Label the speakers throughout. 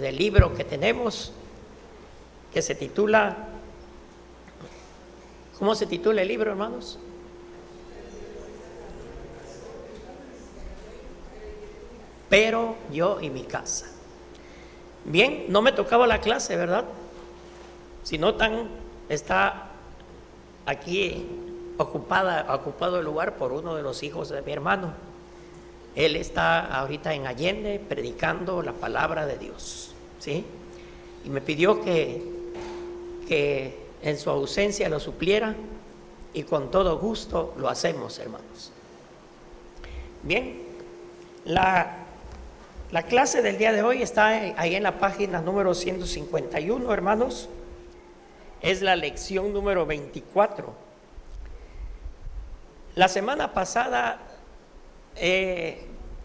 Speaker 1: del libro que tenemos, que se titula, ¿cómo se titula el libro, hermanos? Pero yo y mi casa. Bien, no me tocaba la clase, ¿verdad? Si notan, está aquí ocupado el lugar por uno de los hijos de mi hermano. Él está ahorita en Allende predicando la palabra de Dios, ¿sí? Y me pidió que en su ausencia lo supliera, y con todo gusto lo hacemos, hermanos. Bien, la clase del día de hoy está ahí en la página número 151, hermanos. Es la lección número 24. La semana pasada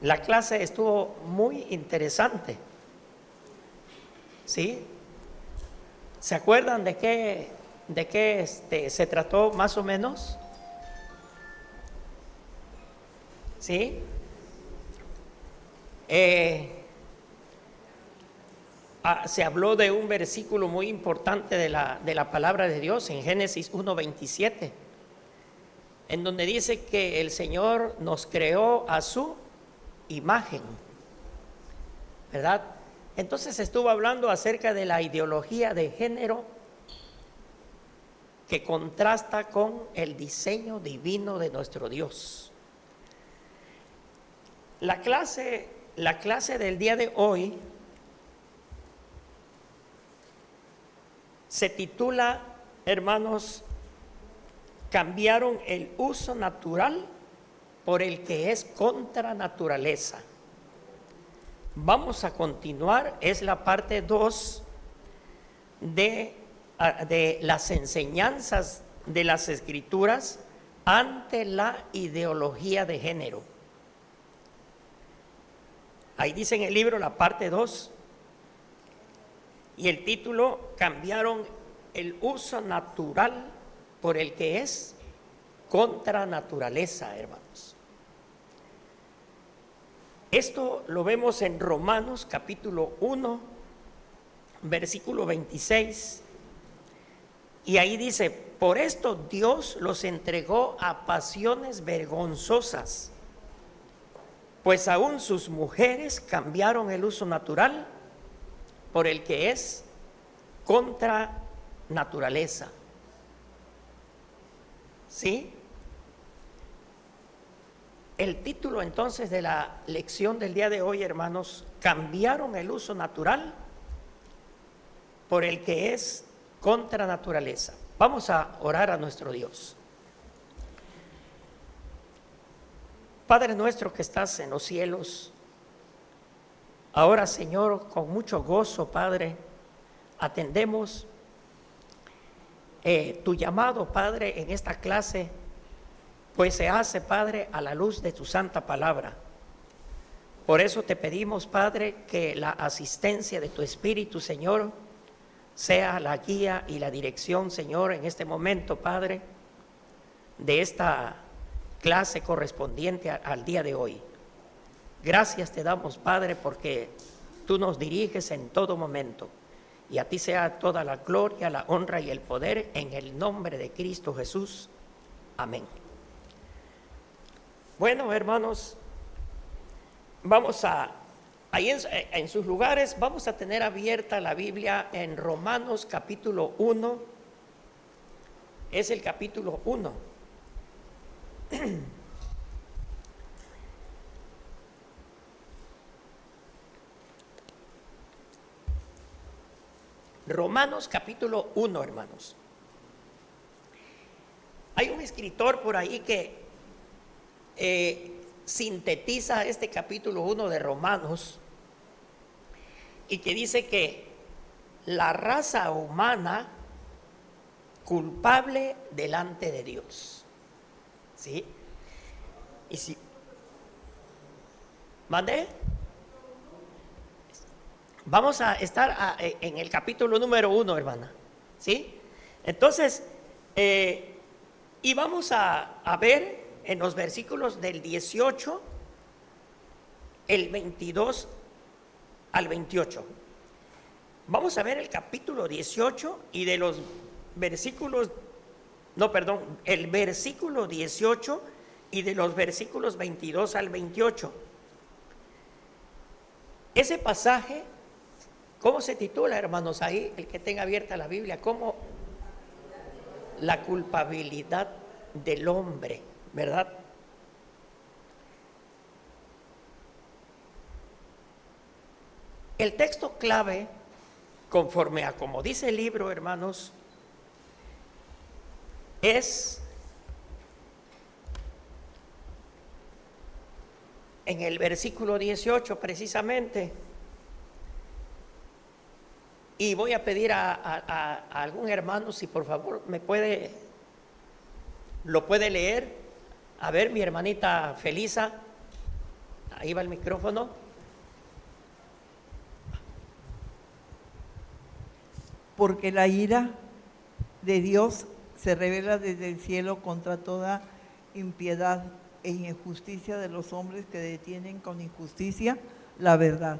Speaker 1: la clase estuvo muy interesante, ¿sí? ¿Se acuerdan de qué se trató más o menos? ¿Sí? Se habló de un versículo muy importante de la palabra de Dios en Génesis 1:27, en donde dice que el Señor nos creó a su imagen, ¿verdad? Entonces estuvo hablando acerca de la ideología de género que contrasta con el diseño divino de nuestro Dios. La clase del día de hoy se titula, hermanos, cambiaron el uso natural por el que es contra naturaleza. Vamos a continuar, es la parte 2 de las enseñanzas de las Escrituras ante la ideología de género. Ahí dice en el libro la parte 2, y el título, cambiaron el uso natural por el que es contra naturaleza, hermanos. Esto lo vemos en Romanos capítulo 1, versículo 26, y ahí dice: por esto Dios los entregó a pasiones vergonzosas, pues aún sus mujeres cambiaron el uso natural por el que es contra naturaleza. ¿Sí? El título entonces de la lección del día de hoy, hermanos, cambiaron el uso natural por el que es contra naturaleza. Vamos a orar a nuestro Dios. Padre nuestro que estás en los cielos, ahora, Señor, con mucho gozo, Padre, atendemos tu llamado, Padre, en esta clase, pues se hace, Padre, a la luz de tu santa palabra. Por eso te pedimos, Padre, que la asistencia de tu Espíritu, Señor, sea la guía y la dirección, Señor, en este momento, Padre, de esta clase correspondiente al día de hoy. Gracias te damos, Padre, porque tú nos diriges en todo momento, y a ti sea toda la gloria, la honra y el poder en el nombre de Cristo Jesús. Amén. Bueno, hermanos, vamos ahí en sus lugares, vamos a tener abierta la Biblia en Romanos capítulo 1, es el capítulo 1. Romanos capítulo 1, hermanos. Hay un escritor por ahí que sintetiza este capítulo 1 de Romanos y que dice que la raza humana culpable delante de Dios. ¿Sí? Y si ¿mandé? Vamos a estar en el capítulo número 1, hermana. ¿Sí? Entonces, y vamos a ver en los versículos del 18, el 22 al 28. Vamos a ver el capítulo 18 y de los versículos, no, perdón, el versículo 18 y de los versículos 22 al 28. Ese pasaje, ¿cómo se titula, hermanos? Ahí, el que tenga abierta la Biblia, ¿cómo? La culpabilidad del hombre, ¿verdad? El texto clave, conforme a como dice el libro, hermanos, es en el versículo 18 precisamente. Y voy a pedir a algún hermano si por favor lo puede leer. A ver, mi hermanita Felisa, ahí va el micrófono.
Speaker 2: Porque la ira de Dios se revela desde el cielo contra toda impiedad e injusticia de los hombres que detienen con injusticia la verdad.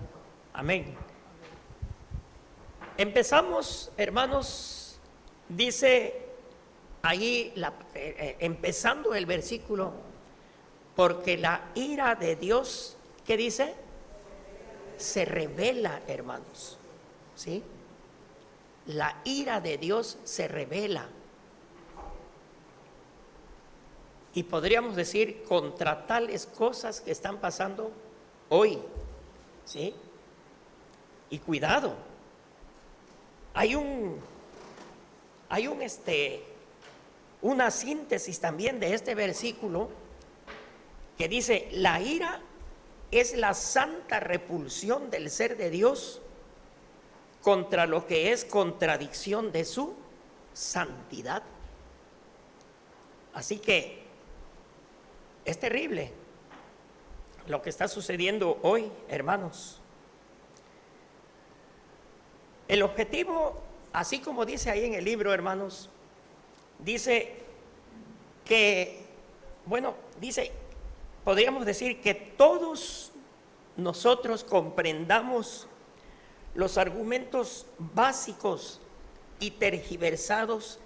Speaker 1: Amén. Empezamos, hermanos, dice ahí, empezando el versículo, porque la ira de Dios, ¿qué dice? Se revela, hermanos, ¿sí? La ira de Dios se revela. Y podríamos decir contra tales cosas que están pasando hoy, ¿sí? Y cuidado, hay una síntesis también de este versículo que dice: la ira es la santa repulsión del ser de Dios contra lo que es contradicción de su santidad. Así que es terrible lo que está sucediendo hoy, hermanos. El objetivo, así como dice ahí en el libro, hermanos, dice que, podríamos decir que todos nosotros comprendamos los argumentos básicos y tergiversados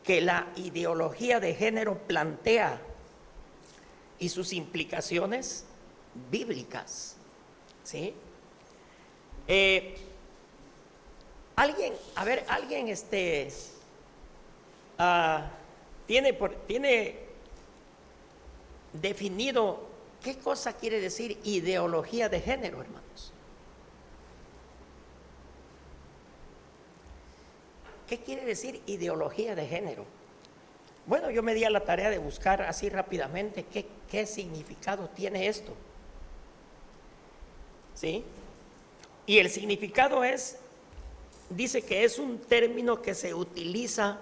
Speaker 1: que la ideología de género plantea y sus implicaciones bíblicas, ¿sí? Alguien tiene definido qué cosa quiere decir ideología de género, hermanos. ¿Qué quiere decir ideología de género? Bueno, yo me di a la tarea de buscar así rápidamente qué significado tiene esto, ¿sí? Y el significado dice que es un término que se utiliza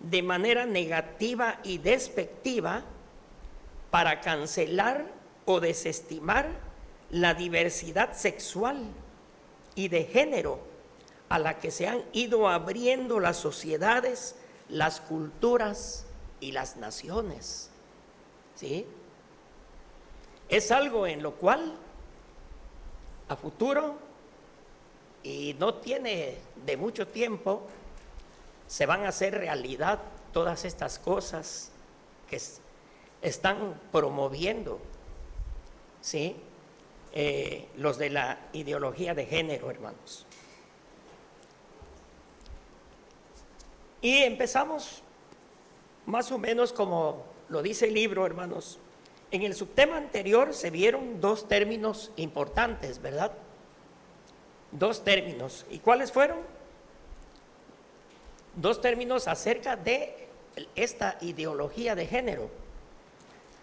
Speaker 1: de manera negativa y despectiva para cancelar o desestimar la diversidad sexual y de género a la que se han ido abriendo las sociedades, las culturas y las naciones, ¿sí? Es algo en lo cual a futuro, y no tiene de mucho tiempo, se van a hacer realidad todas estas cosas que están promoviendo, ¿sí? Los de la ideología de género, hermanos. Y empezamos más o menos como lo dice el libro, hermanos. En el subtema anterior se vieron dos términos importantes, ¿verdad? Dos términos. ¿Y cuáles fueron? Dos términos acerca de esta ideología de género.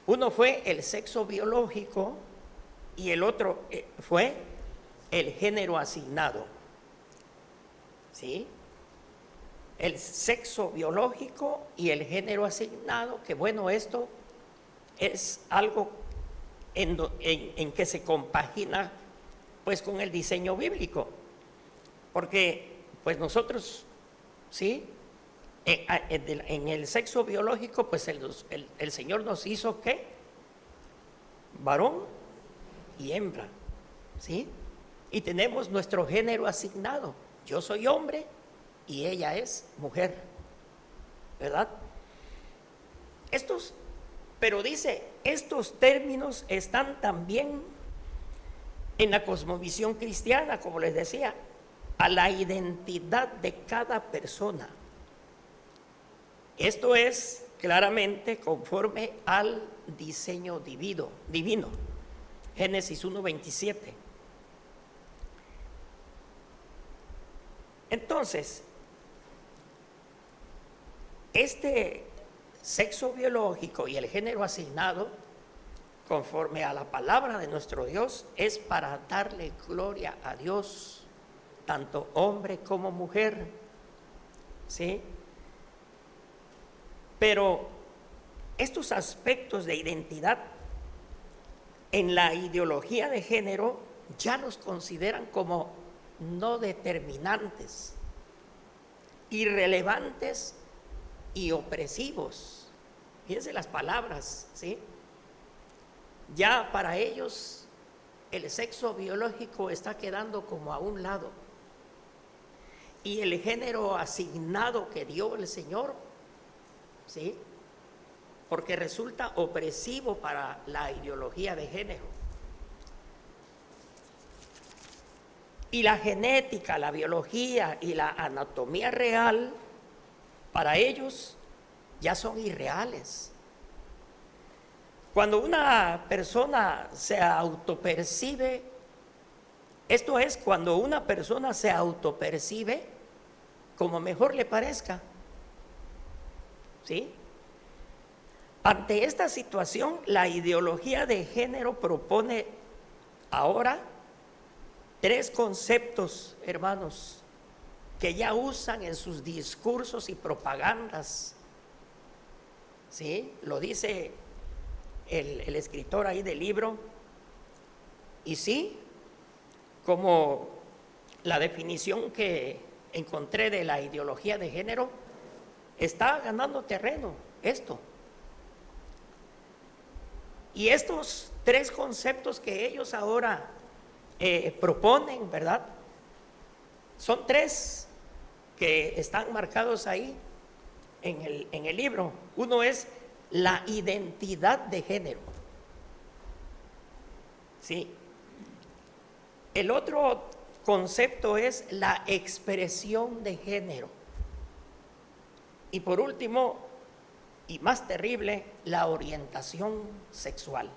Speaker 1: Uno fue el sexo biológico y el otro fue el género asignado, ¿sí? El sexo biológico y el género asignado, que bueno, esto es algo en que se compagina pues con el diseño bíblico, porque pues nosotros, ¿sí? En el sexo biológico pues el Señor nos hizo ¿qué? Varón y hembra, ¿sí? Y tenemos nuestro género asignado. yo soy hombre y ella es mujer, ¿verdad? Pero dice, estos términos están también en la cosmovisión cristiana, como les decía, a la identidad de cada persona. Esto es claramente conforme al diseño divino. Génesis 1:27. Entonces, este sexo biológico y el género asignado, conforme a la palabra de nuestro Dios, es para darle gloria a Dios, tanto hombre como mujer, ¿sí? Pero estos aspectos de identidad en la ideología de género ya los consideran como no determinantes, irrelevantes y opresivos. Fíjense las palabras, ¿sí? Ya para ellos el sexo biológico está quedando como a un lado y el género asignado que dio el Señor, ¿sí? Porque resulta opresivo para la ideología de género. Y la genética, la biología y la anatomía real, para ellos ya son irreales. Cuando una persona se autopercibe, esto es cuando una persona se autopercibe como mejor le parezca, ¿sí? Ante esta situación, la ideología de género propone ahora 3 conceptos, hermanos, que ya usan en sus discursos y propagandas, ¿sí? Lo dice el escritor ahí del libro, y sí, como la definición que encontré de la ideología de género, está ganando terreno esto. Y estos 3 conceptos que ellos ahora proponen, ¿verdad? Son 3 que están marcados ahí en el libro. Uno es la identidad de género, ¿sí? El otro concepto es la expresión de género. Y por último, y más terrible, la orientación sexual,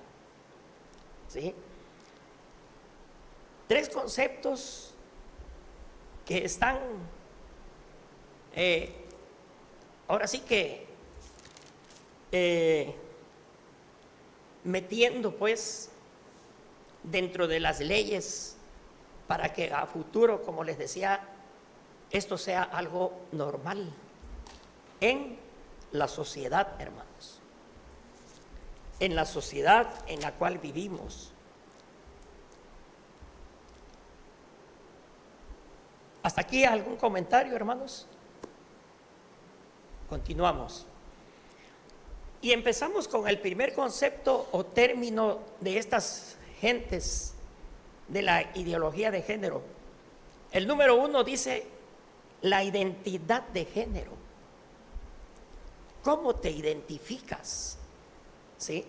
Speaker 1: ¿sí? 3 conceptos que están ahora sí que metiendo pues dentro de las leyes para que a futuro, como les decía, esto sea algo normal en la sociedad, hermanos, en la sociedad en la cual vivimos. ¿Hasta aquí algún comentario, hermanos? Continuamos. Y empezamos con el primer concepto o término de estas gentes de la ideología de género. El número 1 dice la identidad de género. ¿Cómo te identificas? ¿Sí?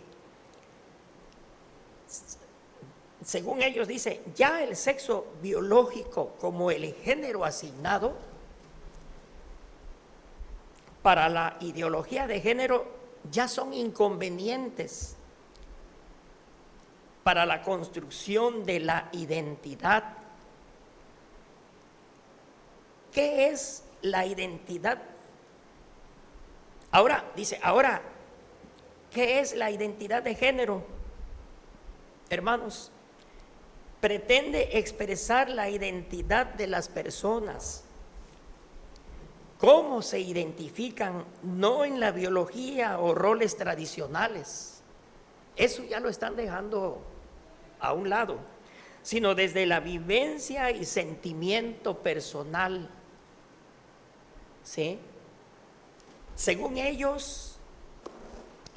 Speaker 1: Según ellos dice, ya el sexo biológico como el género asignado para la ideología de género ya son inconvenientes para la construcción de la identidad. ¿Qué es la identidad? Ahora, dice, ¿qué es la identidad de género? Hermanos, pretende expresar la identidad de las personas. ¿Cómo se identifican? No en la biología o roles tradicionales. Eso ya lo están dejando a un lado, sino desde la vivencia y sentimiento personal. ¿Sí? Según ellos,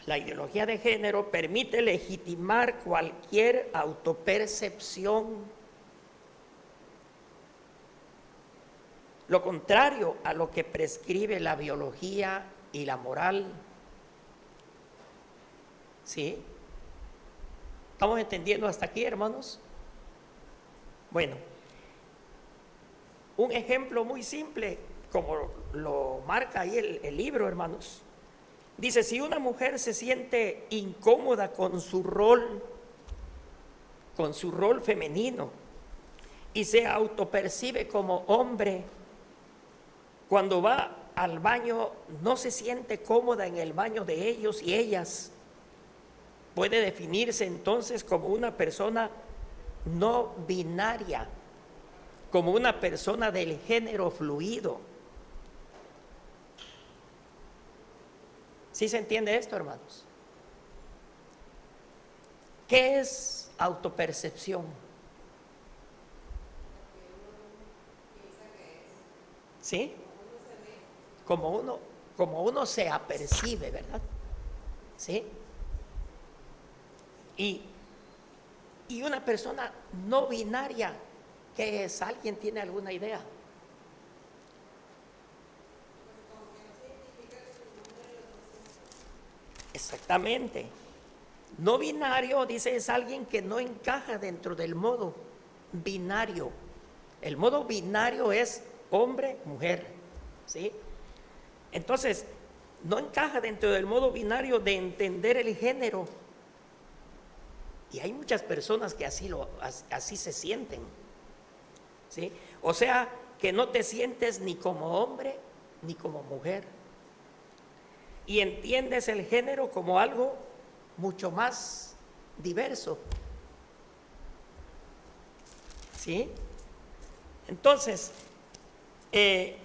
Speaker 1: la ideología de género permite legitimar cualquier autopercepción lo contrario a lo que prescribe la biología y la moral. ¿Sí? ¿Estamos entendiendo hasta aquí, hermanos? Bueno, un ejemplo muy simple, como lo marca ahí el libro, hermanos. Dice, si una mujer se siente incómoda con su rol femenino, y se autopercibe como hombre, cuando va al baño no se siente cómoda en el baño de ellos y ellas, puede definirse entonces como una persona no binaria, como una persona del género fluido. ¿Sí se entiende esto, hermanos? ¿Qué es autopercepción? ¿Sí? Como uno se apercibe, ¿verdad? ¿Sí? Y una persona no binaria, ¿qué es? ¿Alguien tiene alguna idea? Exactamente. No binario, dice, es alguien que no encaja dentro del modo binario. El modo binario es hombre, mujer, ¿sí? Entonces, no encaja dentro del modo binario de entender el género. Y hay muchas personas que así se sienten, ¿sí? O sea, que no te sientes ni como hombre ni como mujer. Y entiendes el género como algo mucho más diverso, ¿sí? Entonces, en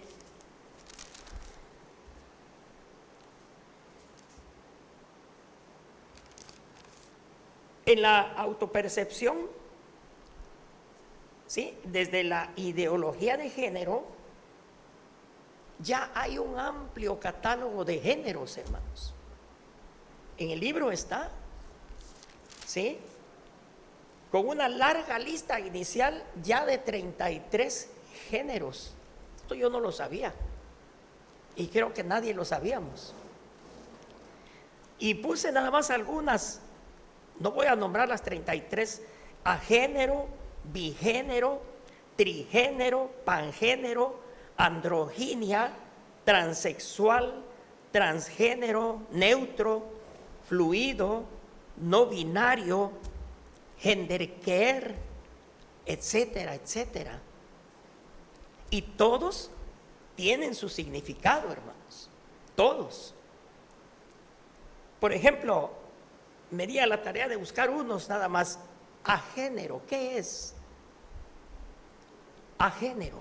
Speaker 1: la autopercepción, ¿sí?, desde la ideología de género, ya hay un amplio catálogo de géneros, hermanos. En el libro está, ¿sí?, con una larga lista inicial ya de 33 géneros. Esto yo no lo sabía y creo que nadie lo sabíamos. Y puse nada más algunas, no voy a nombrar las 33: agénero, bigénero, trigénero, pangénero, androginia, transexual, transgénero, neutro, fluido, no binario, genderqueer, etcétera, etcétera. Y todos tienen su significado, hermanos, todos. Por ejemplo, me di a la tarea de buscar unos nada más. Agénero, ¿qué es? Agénero.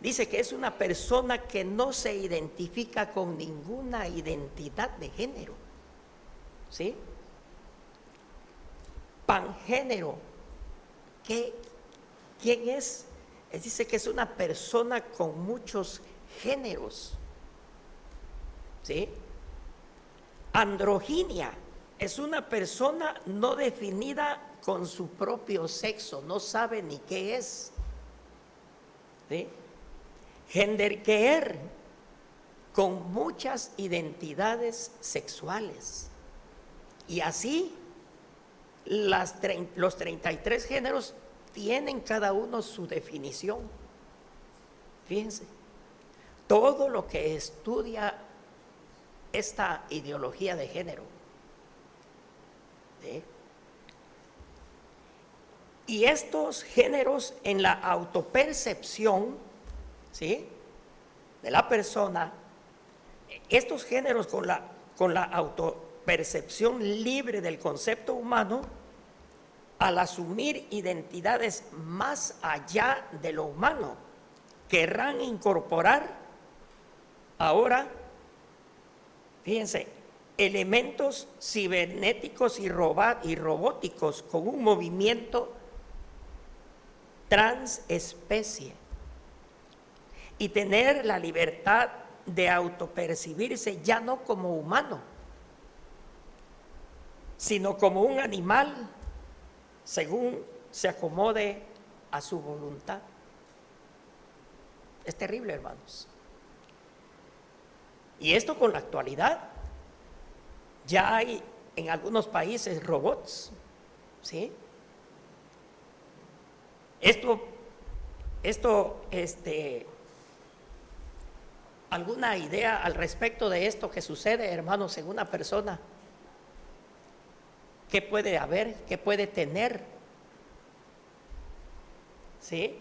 Speaker 1: Dice que es una persona que no se identifica con ninguna identidad de género, ¿sí? Pangénero, ¿quién es? Dice que es una persona con muchos géneros, ¿sí? Androginia es una persona no definida con su propio sexo, no sabe ni qué es, ¿sí? Genderqueer, con muchas identidades sexuales. Y así los 33 géneros tienen cada uno su definición. Fíjense, todo lo que estudia esta ideología de género, ¿sí? Y estos géneros en la autopercepción, ¿sí?, de la persona, estos géneros con la autopercepción libre del concepto humano, al asumir identidades más allá de lo humano, querrán incorporar ahora, fíjense, elementos cibernéticos y robóticos con un movimiento transespecie y tener la libertad de autopercibirse ya no como humano, sino como un animal según se acomode a su voluntad. Es terrible, hermanos. Y esto con la actualidad. Ya hay en algunos países robots, ¿sí? ¿Alguna idea al respecto de esto que sucede, hermanos, en una persona? ¿Qué puede haber? ¿Qué puede tener? ¿Sí?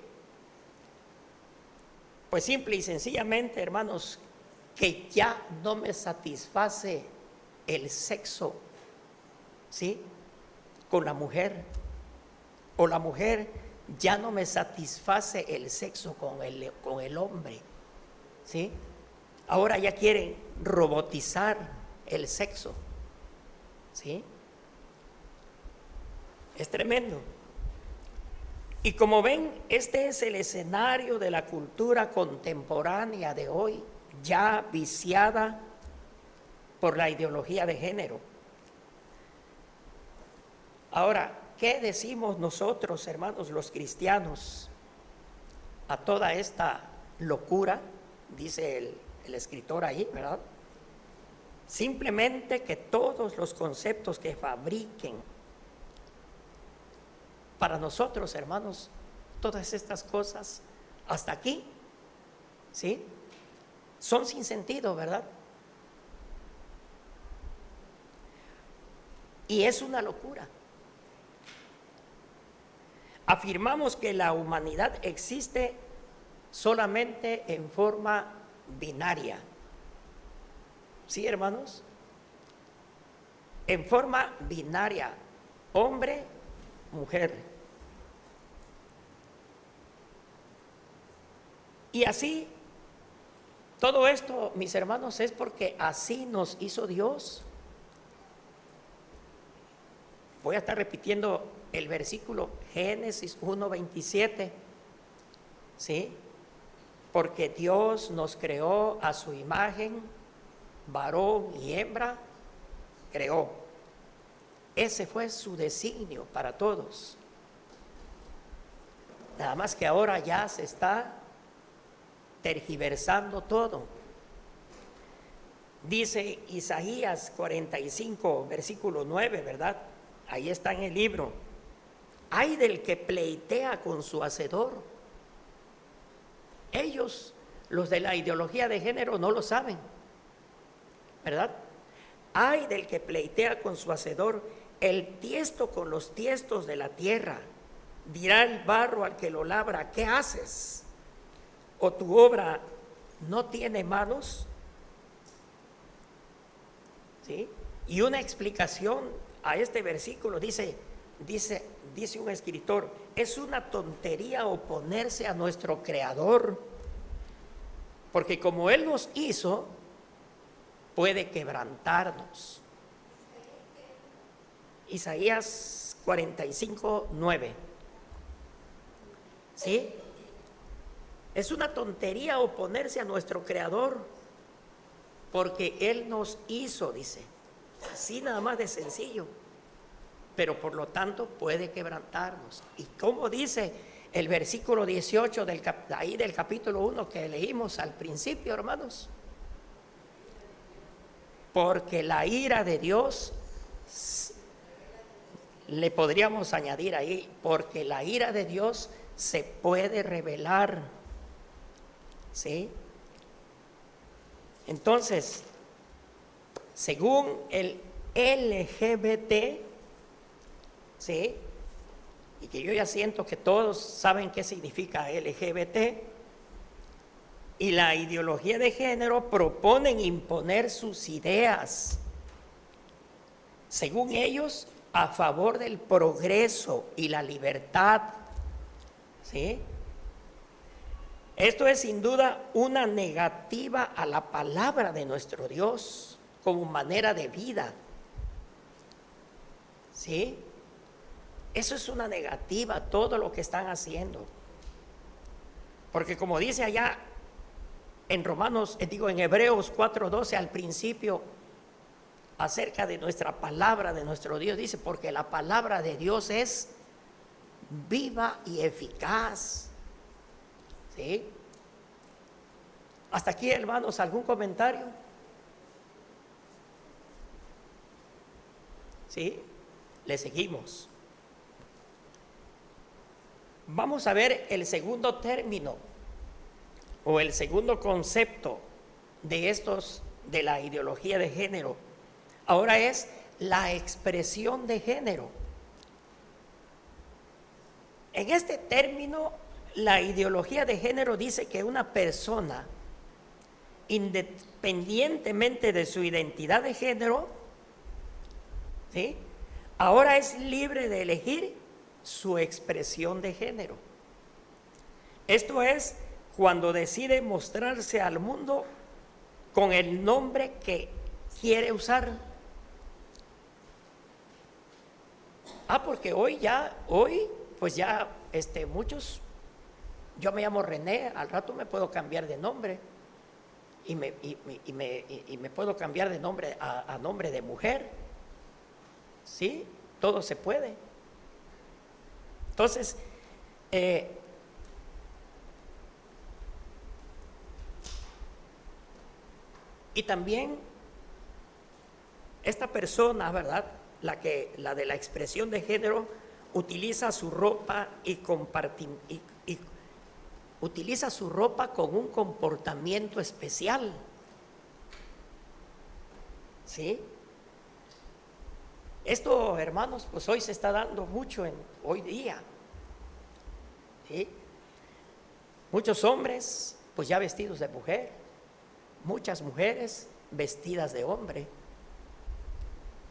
Speaker 1: Pues simple y sencillamente, hermanos, que ya no me satisface el sexo, ¿sí? Con la mujer, o la mujer ya no me satisface el sexo con el hombre, ¿sí? Ahora ya quieren robotizar el sexo, ¿sí? Es tremendo. Y como ven, este es el escenario de la cultura contemporánea de hoy, ya viciada por la ideología de género. Ahora, ¿qué decimos nosotros, hermanos, los cristianos, a toda esta locura? Dice el escritor ahí, ¿verdad? Simplemente que todos los conceptos que fabriquen para nosotros, hermanos, todas estas cosas hasta aquí, ¿sí? Son sin sentido, ¿verdad? Y es una locura. Afirmamos que la humanidad existe solamente en forma binaria. ¿Sí, hermanos? En forma binaria, hombre, mujer. Y así, todo esto, mis hermanos, es porque así nos hizo Dios. Voy a estar repitiendo el versículo Génesis 1:27, ¿sí? Porque Dios nos creó a su imagen, varón y hembra, creó. Ese fue su designio para todos. Nada más que ahora ya se está tergiversando todo. Dice Isaías 45, versículo 9, ¿verdad? Ahí está en el libro. Ay del que pleitea con su hacedor. Ellos, los de la ideología de género, no lo saben, ¿verdad? Ay del que pleitea con su hacedor, el tiesto con los tiestos de la tierra. Dirá el barro al que lo labra, ¿qué haces? ¿O tu obra no tiene manos? ¿Sí? Y una explicación a este versículo dice un escritor, es una tontería oponerse a nuestro Creador, porque como Él nos hizo, puede quebrantarnos. Isaías 45, 9. ¿Sí? Es una tontería oponerse a nuestro Creador, porque Él nos hizo, dice. Así nada más de sencillo. Pero por lo tanto puede quebrantarnos. Y como dice el versículo 18 del capítulo 1 que leímos al principio, hermanos. Porque la ira de Dios, le podríamos añadir ahí, porque la ira de Dios se puede revelar. ¿Sí? Entonces, según el LGBT, ¿sí? Y que yo ya siento que todos saben qué significa LGBT, y la ideología de género proponen imponer sus ideas, según ellos, a favor del progreso y la libertad, ¿sí? Esto es sin duda una negativa a la palabra de nuestro Dios como manera de vida, ¿sí? Eso es una negativa a todo lo que están haciendo. Porque como dice allá en en Hebreos 4:12 al principio, acerca de nuestra palabra, de nuestro Dios, dice, porque la palabra de Dios es viva y eficaz. ¿Sí? Hasta aquí, hermanos, ¿algún comentario? ¿Sí? Le seguimos. Vamos a ver el segundo término o el segundo concepto de estos, de la ideología de género. Ahora es la expresión de género. En este término, la ideología de género dice que una persona, independientemente de su identidad de género, ¿sí?, ahora es libre de elegir su expresión de género. Esto es cuando decide mostrarse al mundo con el nombre que quiere usar. Porque hoy pues ya muchos, yo me llamo René, al rato me puedo cambiar de nombre y me puedo cambiar de nombre a nombre de mujer. Sí, todo se puede. Entonces, y también esta persona, ¿verdad?, la de la expresión de género, utiliza su ropa y utiliza su ropa con un comportamiento especial. ¿Sí? Esto, hermanos, pues hoy se está dando mucho hoy día. ¿Sí? Muchos hombres, pues ya vestidos de mujer, muchas mujeres vestidas de hombre,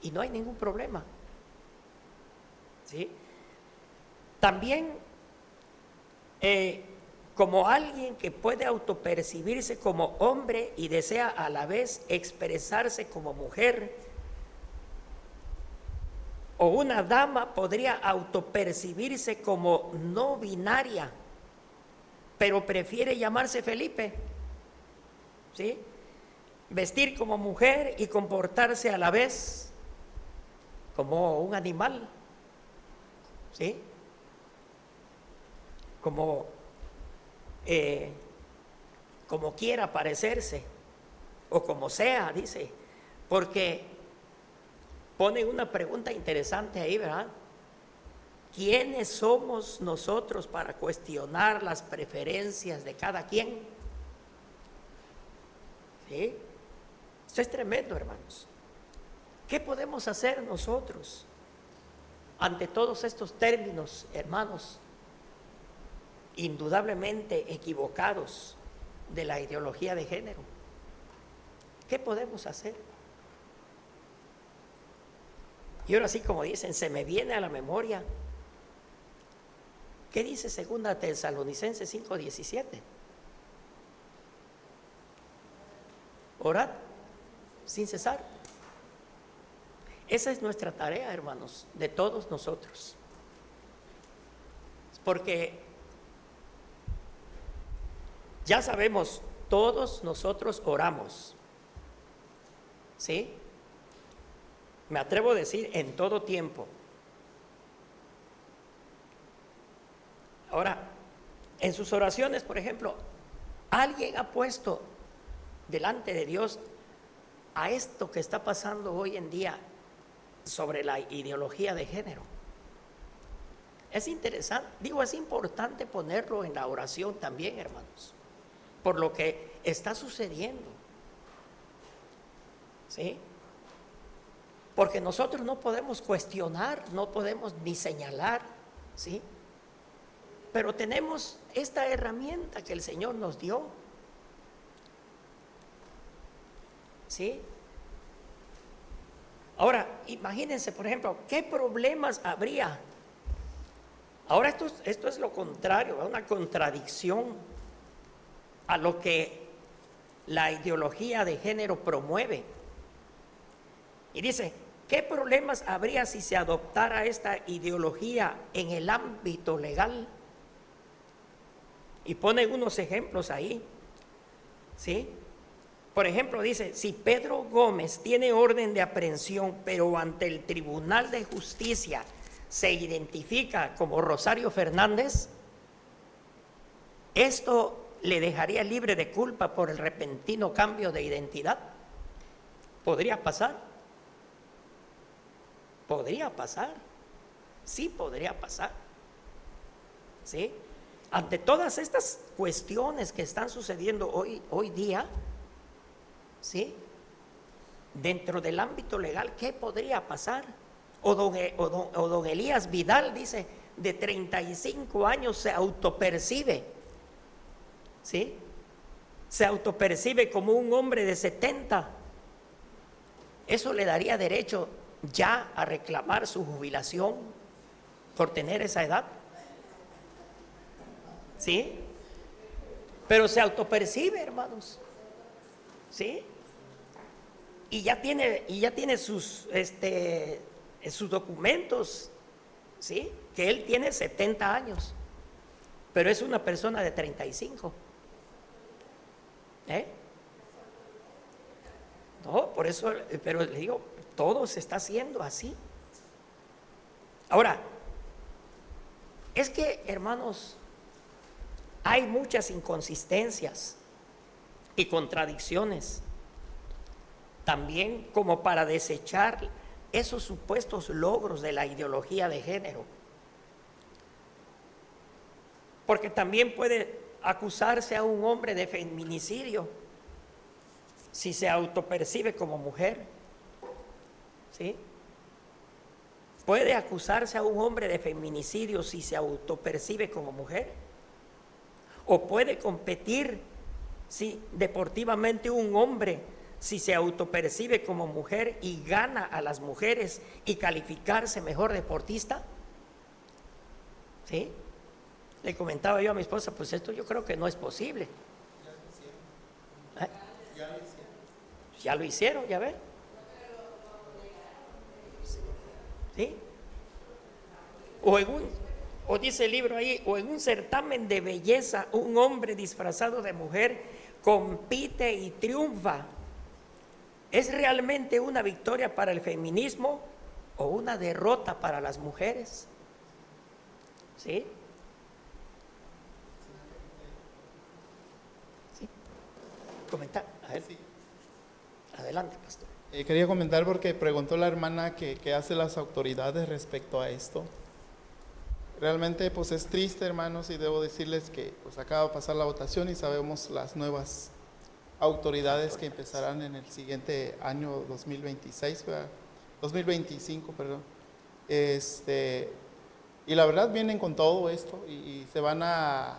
Speaker 1: y no hay ningún problema. ¿Sí? También, como alguien que puede autopercibirse como hombre y desea a la vez expresarse como mujer, o una dama podría autopercibirse como no binaria, pero prefiere llamarse Felipe, ¿sí?, vestir como mujer y comportarse a la vez como un animal, ¿sí?, como quiera parecerse, o como sea, dice, porque pone una pregunta interesante ahí, ¿verdad? ¿Quiénes somos nosotros para cuestionar las preferencias de cada quien? ¿Sí? Esto es tremendo, hermanos. ¿Qué podemos hacer nosotros ante todos estos términos, hermanos, indudablemente equivocados de la ideología de género? ¿Qué podemos hacer? Y ahora sí, como dicen, se me viene a la memoria, ¿qué dice 2 Tesalonicenses 5:17? Orad sin cesar. Esa es nuestra tarea, hermanos, de todos nosotros. Porque ya sabemos, todos nosotros oramos, ¿sí? Me atrevo a decir en todo tiempo. Ahora, en sus oraciones, por ejemplo, ¿alguien ha puesto delante de Dios a esto que está pasando hoy en día sobre la ideología de género? Es interesante, es importante ponerlo en la oración también, hermanos, por lo que está sucediendo. ¿Sí? Porque nosotros no podemos cuestionar, no podemos ni señalar, ¿sí? Pero tenemos esta herramienta que el Señor nos dio, ¿sí? Ahora, imagínense, por ejemplo, ¿qué problemas habría? Ahora esto es lo contrario, es una contradicción a lo que la ideología de género promueve. Y dice, ¿qué problemas habría si se adoptara esta ideología en el ámbito legal? Y pone unos ejemplos ahí, ¿sí? Por ejemplo, dice, si Pedro Gómez tiene orden de aprehensión, pero ante el Tribunal de Justicia se identifica como Rosario Fernández, esto le dejaría libre de culpa por el repentino cambio de identidad. ¿Podría pasar? ¿Podría pasar? Sí, podría pasar. ¿Sí? Ante todas estas cuestiones que están sucediendo hoy día, ¿sí? Dentro del ámbito legal, ¿qué podría pasar? O don Elías Vidal dice, de 35 años se autopercibe, ¿sí? Se autopercibe como un hombre de 70. Eso le daría derecho ya a reclamar su jubilación por tener esa edad, ¿sí? Pero se autopercibe, hermanos, ¿sí? Y ya tiene sus documentos, ¿sí? Que él tiene 70 años, pero es una persona de 35. No, por eso, pero le digo, todo se está haciendo así. Ahora, es que, hermanos, hay muchas inconsistencias y contradicciones también como para desechar esos supuestos logros de la ideología de género. Porque también puede acusarse a un hombre de feminicidio si se autopercibe como mujer, ¿sí? Puede acusarse a un hombre de feminicidio si se autopercibe como mujer. O puede competir, ¿sí?, deportivamente un hombre si se autopercibe como mujer y gana a las mujeres y calificarse mejor deportista, ¿sí? Le comentaba yo a mi esposa, pues esto yo creo que no es posible. Ya lo hicieron, ya ven. ¿Sí? O dice el libro ahí, o en un certamen de belleza, un hombre disfrazado de mujer compite y triunfa. ¿Es realmente una victoria para el feminismo o una derrota para las mujeres? ¿Sí? ¿Sí? Comentar. A ver. Sí. Adelante, pastor.
Speaker 3: Quería comentar porque preguntó la hermana qué hacen las autoridades respecto a esto. Realmente pues es triste, hermanos, y debo decirles que pues acaba de pasar la votación y sabemos las nuevas autoridades que empezarán en el siguiente año 2026, 2025, perdón. Y la verdad vienen con todo esto y se van a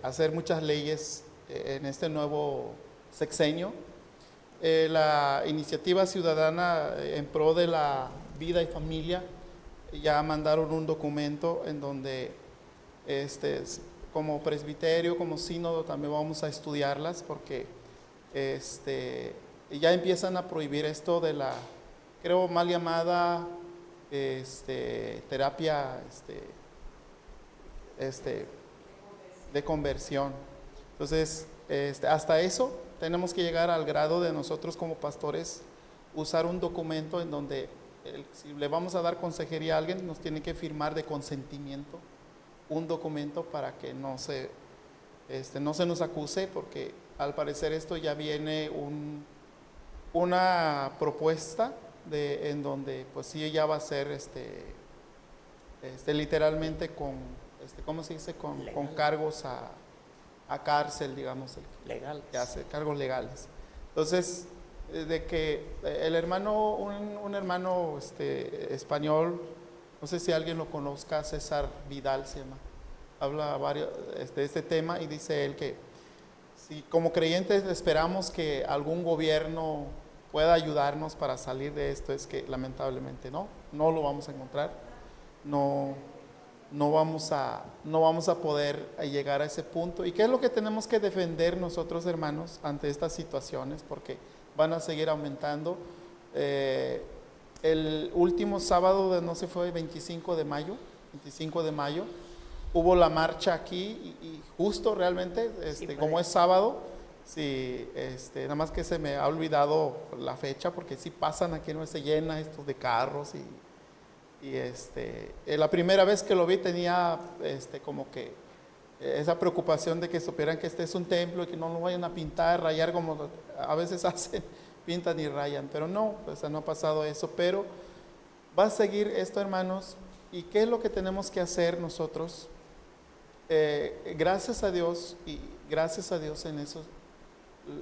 Speaker 3: hacer muchas leyes en este nuevo sexenio. La iniciativa ciudadana en pro de la vida y familia ya mandaron un documento en donde como presbiterio, como sínodo también vamos a estudiarlas porque ya empiezan a prohibir esto de la, creo, mal llamada terapia de conversión. Entonces, hasta eso tenemos que llegar al grado de nosotros como pastores usar un documento en donde si le vamos a dar consejería a alguien, nos tiene que firmar de consentimiento un documento para que no se nos acuse, porque al parecer esto ya viene una propuesta en donde pues sí ya va a ser literalmente con ¿cómo se dice? Con cargos a cárcel, digamos,
Speaker 1: legal,
Speaker 3: que hace cargos legales. Entonces, de que el hermano, un hermano español, no sé si alguien lo conozca, César Vidal se llama, habla varios de este tema y dice él que si como creyentes esperamos que algún gobierno pueda ayudarnos para salir de esto, es que lamentablemente no lo vamos a encontrar, no vamos a poder llegar a ese punto. ¿Y qué es lo que tenemos que defender nosotros, hermanos, ante estas situaciones? Porque van a seguir aumentando. El último sábado de, no sé, fue 25 de mayo, hubo la marcha aquí y justo realmente, sí, como es sábado, sí, nada más que se me ha olvidado la fecha porque sí pasan aquí, no se llena estos de carros y la primera vez que lo vi tenía como que esa preocupación de que supieran que este es un templo y que no lo vayan a pintar, rayar como a veces hacen, pintan y rayan, pero no, o sea, no ha pasado eso, pero va a seguir esto, hermanos. ¿Y qué es lo que tenemos que hacer nosotros? Gracias a Dios en eso,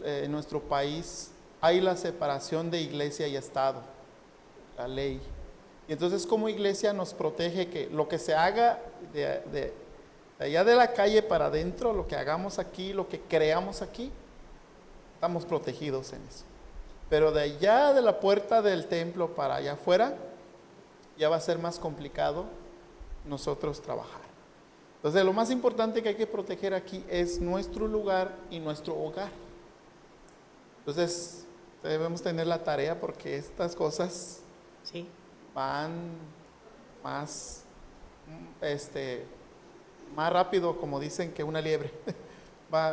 Speaker 3: en nuestro país hay la separación de iglesia y Estado, la ley. Y entonces como iglesia nos protege que lo que se haga de allá de la calle para adentro, lo que hagamos aquí, lo que creamos aquí, estamos protegidos en eso. Pero de allá de la puerta del templo para allá afuera, ya va a ser más complicado nosotros trabajar. Entonces lo más importante que hay que proteger aquí es nuestro lugar y nuestro hogar. Entonces debemos tener la tarea porque estas cosas
Speaker 1: Sí.
Speaker 3: van más, más rápido, como dicen, que una liebre.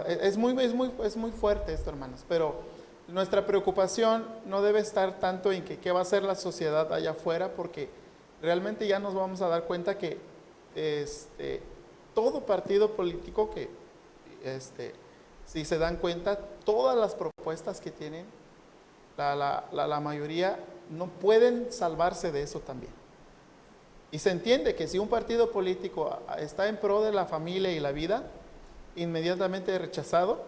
Speaker 3: Es muy fuerte esto, hermanos, pero nuestra preocupación no debe estar tanto en que qué va a hacer la sociedad allá afuera, porque realmente ya nos vamos a dar cuenta que todo partido político que, si se dan cuenta, todas las propuestas que tienen, la mayoría no pueden salvarse de eso también. Y se entiende que si un partido político está en pro de la familia y la vida, inmediatamente rechazado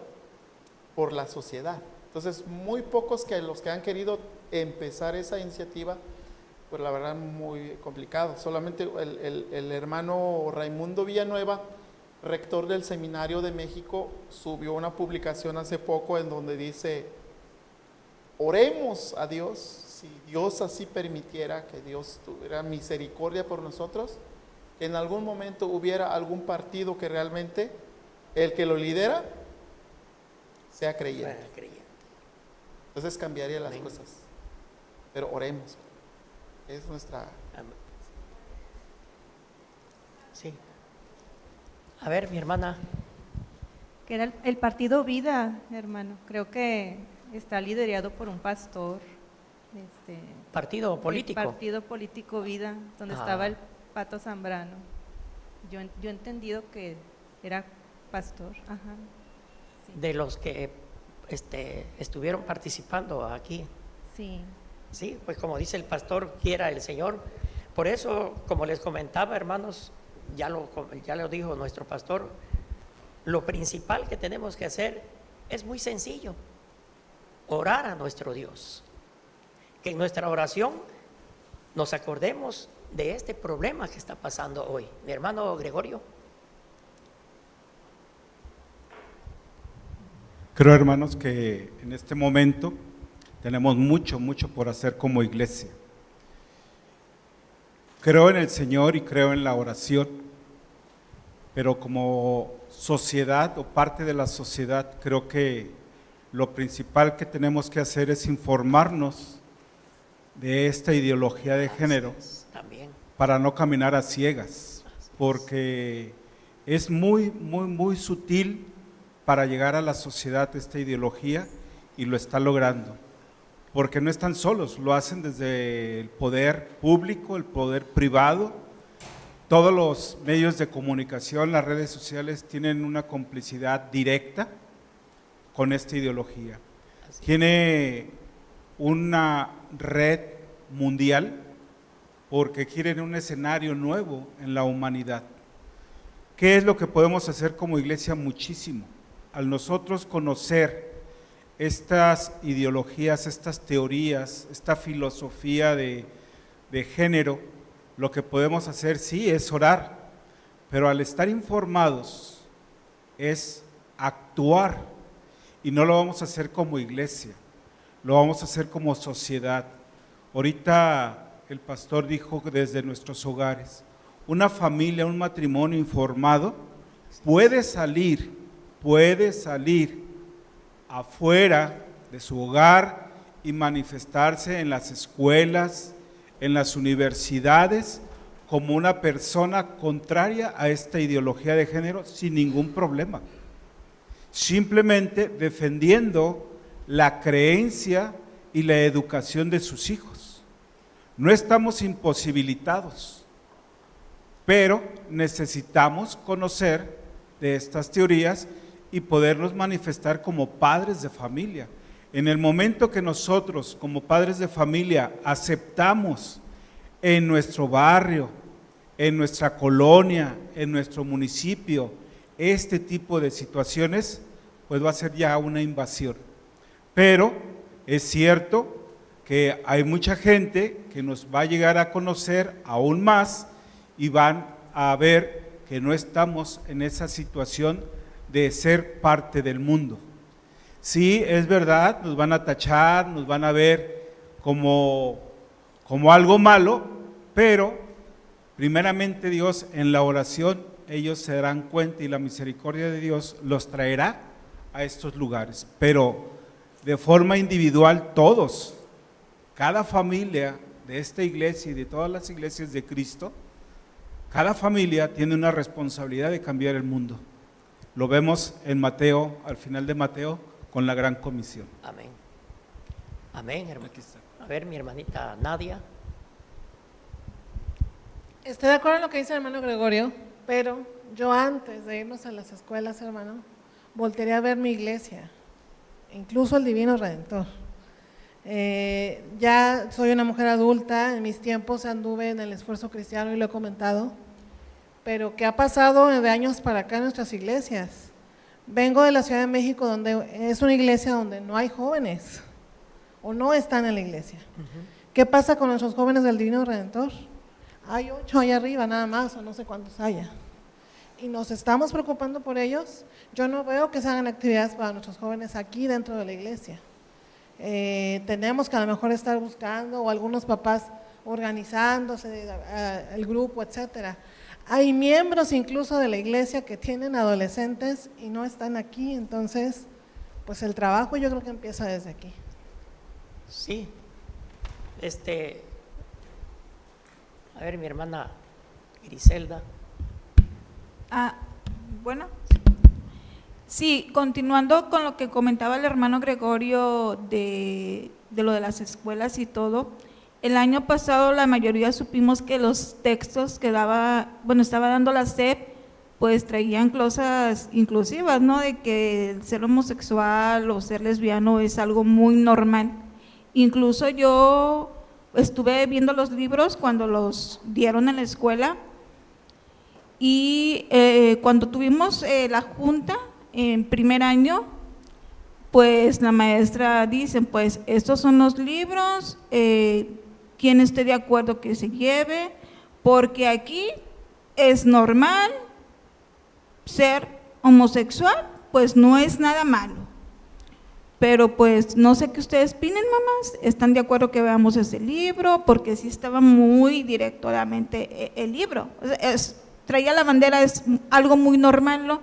Speaker 3: por la sociedad. Entonces, muy pocos que los que han querido empezar esa iniciativa, pues la verdad muy complicado. Solamente el hermano Raimundo Villanueva, rector del Seminario de México, subió una publicación hace poco en donde dice: oremos a Dios, si Dios así permitiera, que Dios tuviera misericordia por nosotros, que en algún momento hubiera algún partido que realmente el que lo lidera sea creyente. Entonces cambiaría las cosas. Pero oremos. Es nuestra...
Speaker 1: Sí. A ver, mi hermana.
Speaker 4: Que era el partido Vida, hermano. Creo que está liderado por un pastor.
Speaker 1: Partido político.
Speaker 4: El partido político Vida, donde estaba el Pato Zambrano. Yo he entendido que era pastor. Ajá. Sí.
Speaker 1: De los que estuvieron participando aquí.
Speaker 4: Sí.
Speaker 1: Sí, pues como dice el pastor, quiera el Señor. Por eso, como les comentaba, hermanos, ya lo dijo nuestro pastor, lo principal que tenemos que hacer es muy sencillo: orar a nuestro Dios. Que en nuestra oración nos acordemos de este problema que está pasando hoy. Mi hermano Gregorio.
Speaker 5: Creo, hermanos, que en este momento tenemos mucho por hacer como iglesia. Creo en el Señor y creo en la oración, pero como sociedad o parte de la sociedad, creo que lo principal que tenemos que hacer es informarnos de esta ideología de género para no caminar a ciegas, porque es muy sutil para llegar a la sociedad esta ideología, y lo está logrando, porque no están solos, lo hacen desde el poder público, el poder privado. Todos los medios de comunicación, las redes sociales tienen una complicidad directa con esta ideología. Tiene una red mundial porque quieren un escenario nuevo en la humanidad. ¿Qué es lo que podemos hacer como iglesia? Muchísimo. Al nosotros conocer estas ideologías, estas teorías, esta filosofía de género, lo que podemos hacer sí es orar, pero al estar informados es actuar, y no lo vamos a hacer como iglesia, lo vamos a hacer como sociedad. Ahorita el pastor dijo que desde nuestros hogares, una familia, un matrimonio informado puede salir afuera de su hogar y manifestarse en las escuelas, en las universidades, como una persona contraria a esta ideología de género sin ningún problema, simplemente defendiendo la creencia y la educación de sus hijos. No estamos imposibilitados, pero necesitamos conocer de estas teorías y podernos manifestar como padres de familia. En el momento que nosotros como padres de familia aceptamos en nuestro barrio, en nuestra colonia, en nuestro municipio, este tipo de situaciones, pues va a ser ya una invasión. Pero es cierto que hay mucha gente que nos va a llegar a conocer aún más y van a ver que no estamos en esa situación de ser parte del mundo. Sí, es verdad, nos van a tachar, nos van a ver como algo malo, pero primeramente Dios en la oración, ellos se darán cuenta y la misericordia de Dios los traerá a estos lugares. Pero de forma individual todos, cada familia de esta iglesia y de todas las iglesias de Cristo, cada familia tiene una responsabilidad de cambiar el mundo. Lo vemos en Mateo, al final de Mateo, con la gran comisión.
Speaker 1: Amén. Amén, hermano.
Speaker 5: Aquí está.
Speaker 1: A ver, mi hermanita Nadia.
Speaker 6: Estoy de acuerdo en lo que dice el hermano Gregorio, pero yo antes de irnos a las escuelas, hermano, voltearía a ver mi iglesia, incluso el Divino Redentor. Ya soy una mujer adulta, en mis tiempos anduve en el esfuerzo cristiano y lo he comentado, pero ¿qué ha pasado de años para acá en nuestras iglesias? Vengo de la Ciudad de México, donde es una iglesia donde no hay jóvenes o no están en la iglesia. ¿Qué pasa con nuestros jóvenes del Divino Redentor? Hay 8 allá arriba nada más, o no sé cuántos haya. Y nos estamos preocupando por ellos. Yo no veo que se hagan actividades para nuestros jóvenes aquí dentro de la iglesia. Tenemos que a lo mejor estar buscando, o algunos papás organizándose, el grupo, etcétera. Hay miembros incluso de la iglesia que tienen adolescentes y no están aquí, entonces, pues el trabajo yo creo que empieza desde aquí.
Speaker 1: Sí. A ver, mi hermana Griselda.
Speaker 7: Bueno, sí, continuando con lo que comentaba el hermano Gregorio de lo de las escuelas y todo, el año pasado la mayoría supimos que los textos que estaba dando la SEP, pues traían cosas inclusivas, ¿no? De que el ser homosexual o ser lesbiano es algo muy normal. Incluso yo estuve viendo los libros cuando los dieron en la escuela y cuando tuvimos la junta en primer año, pues la maestra dice, pues estos son los libros, quien esté de acuerdo que se lleve, porque aquí es normal ser homosexual, pues no es nada malo. Pero pues no sé qué ustedes opinen, mamás, ¿están de acuerdo que veamos ese libro? Porque sí estaba muy directamente el libro, traía la bandera, es algo muy normal, ¿no?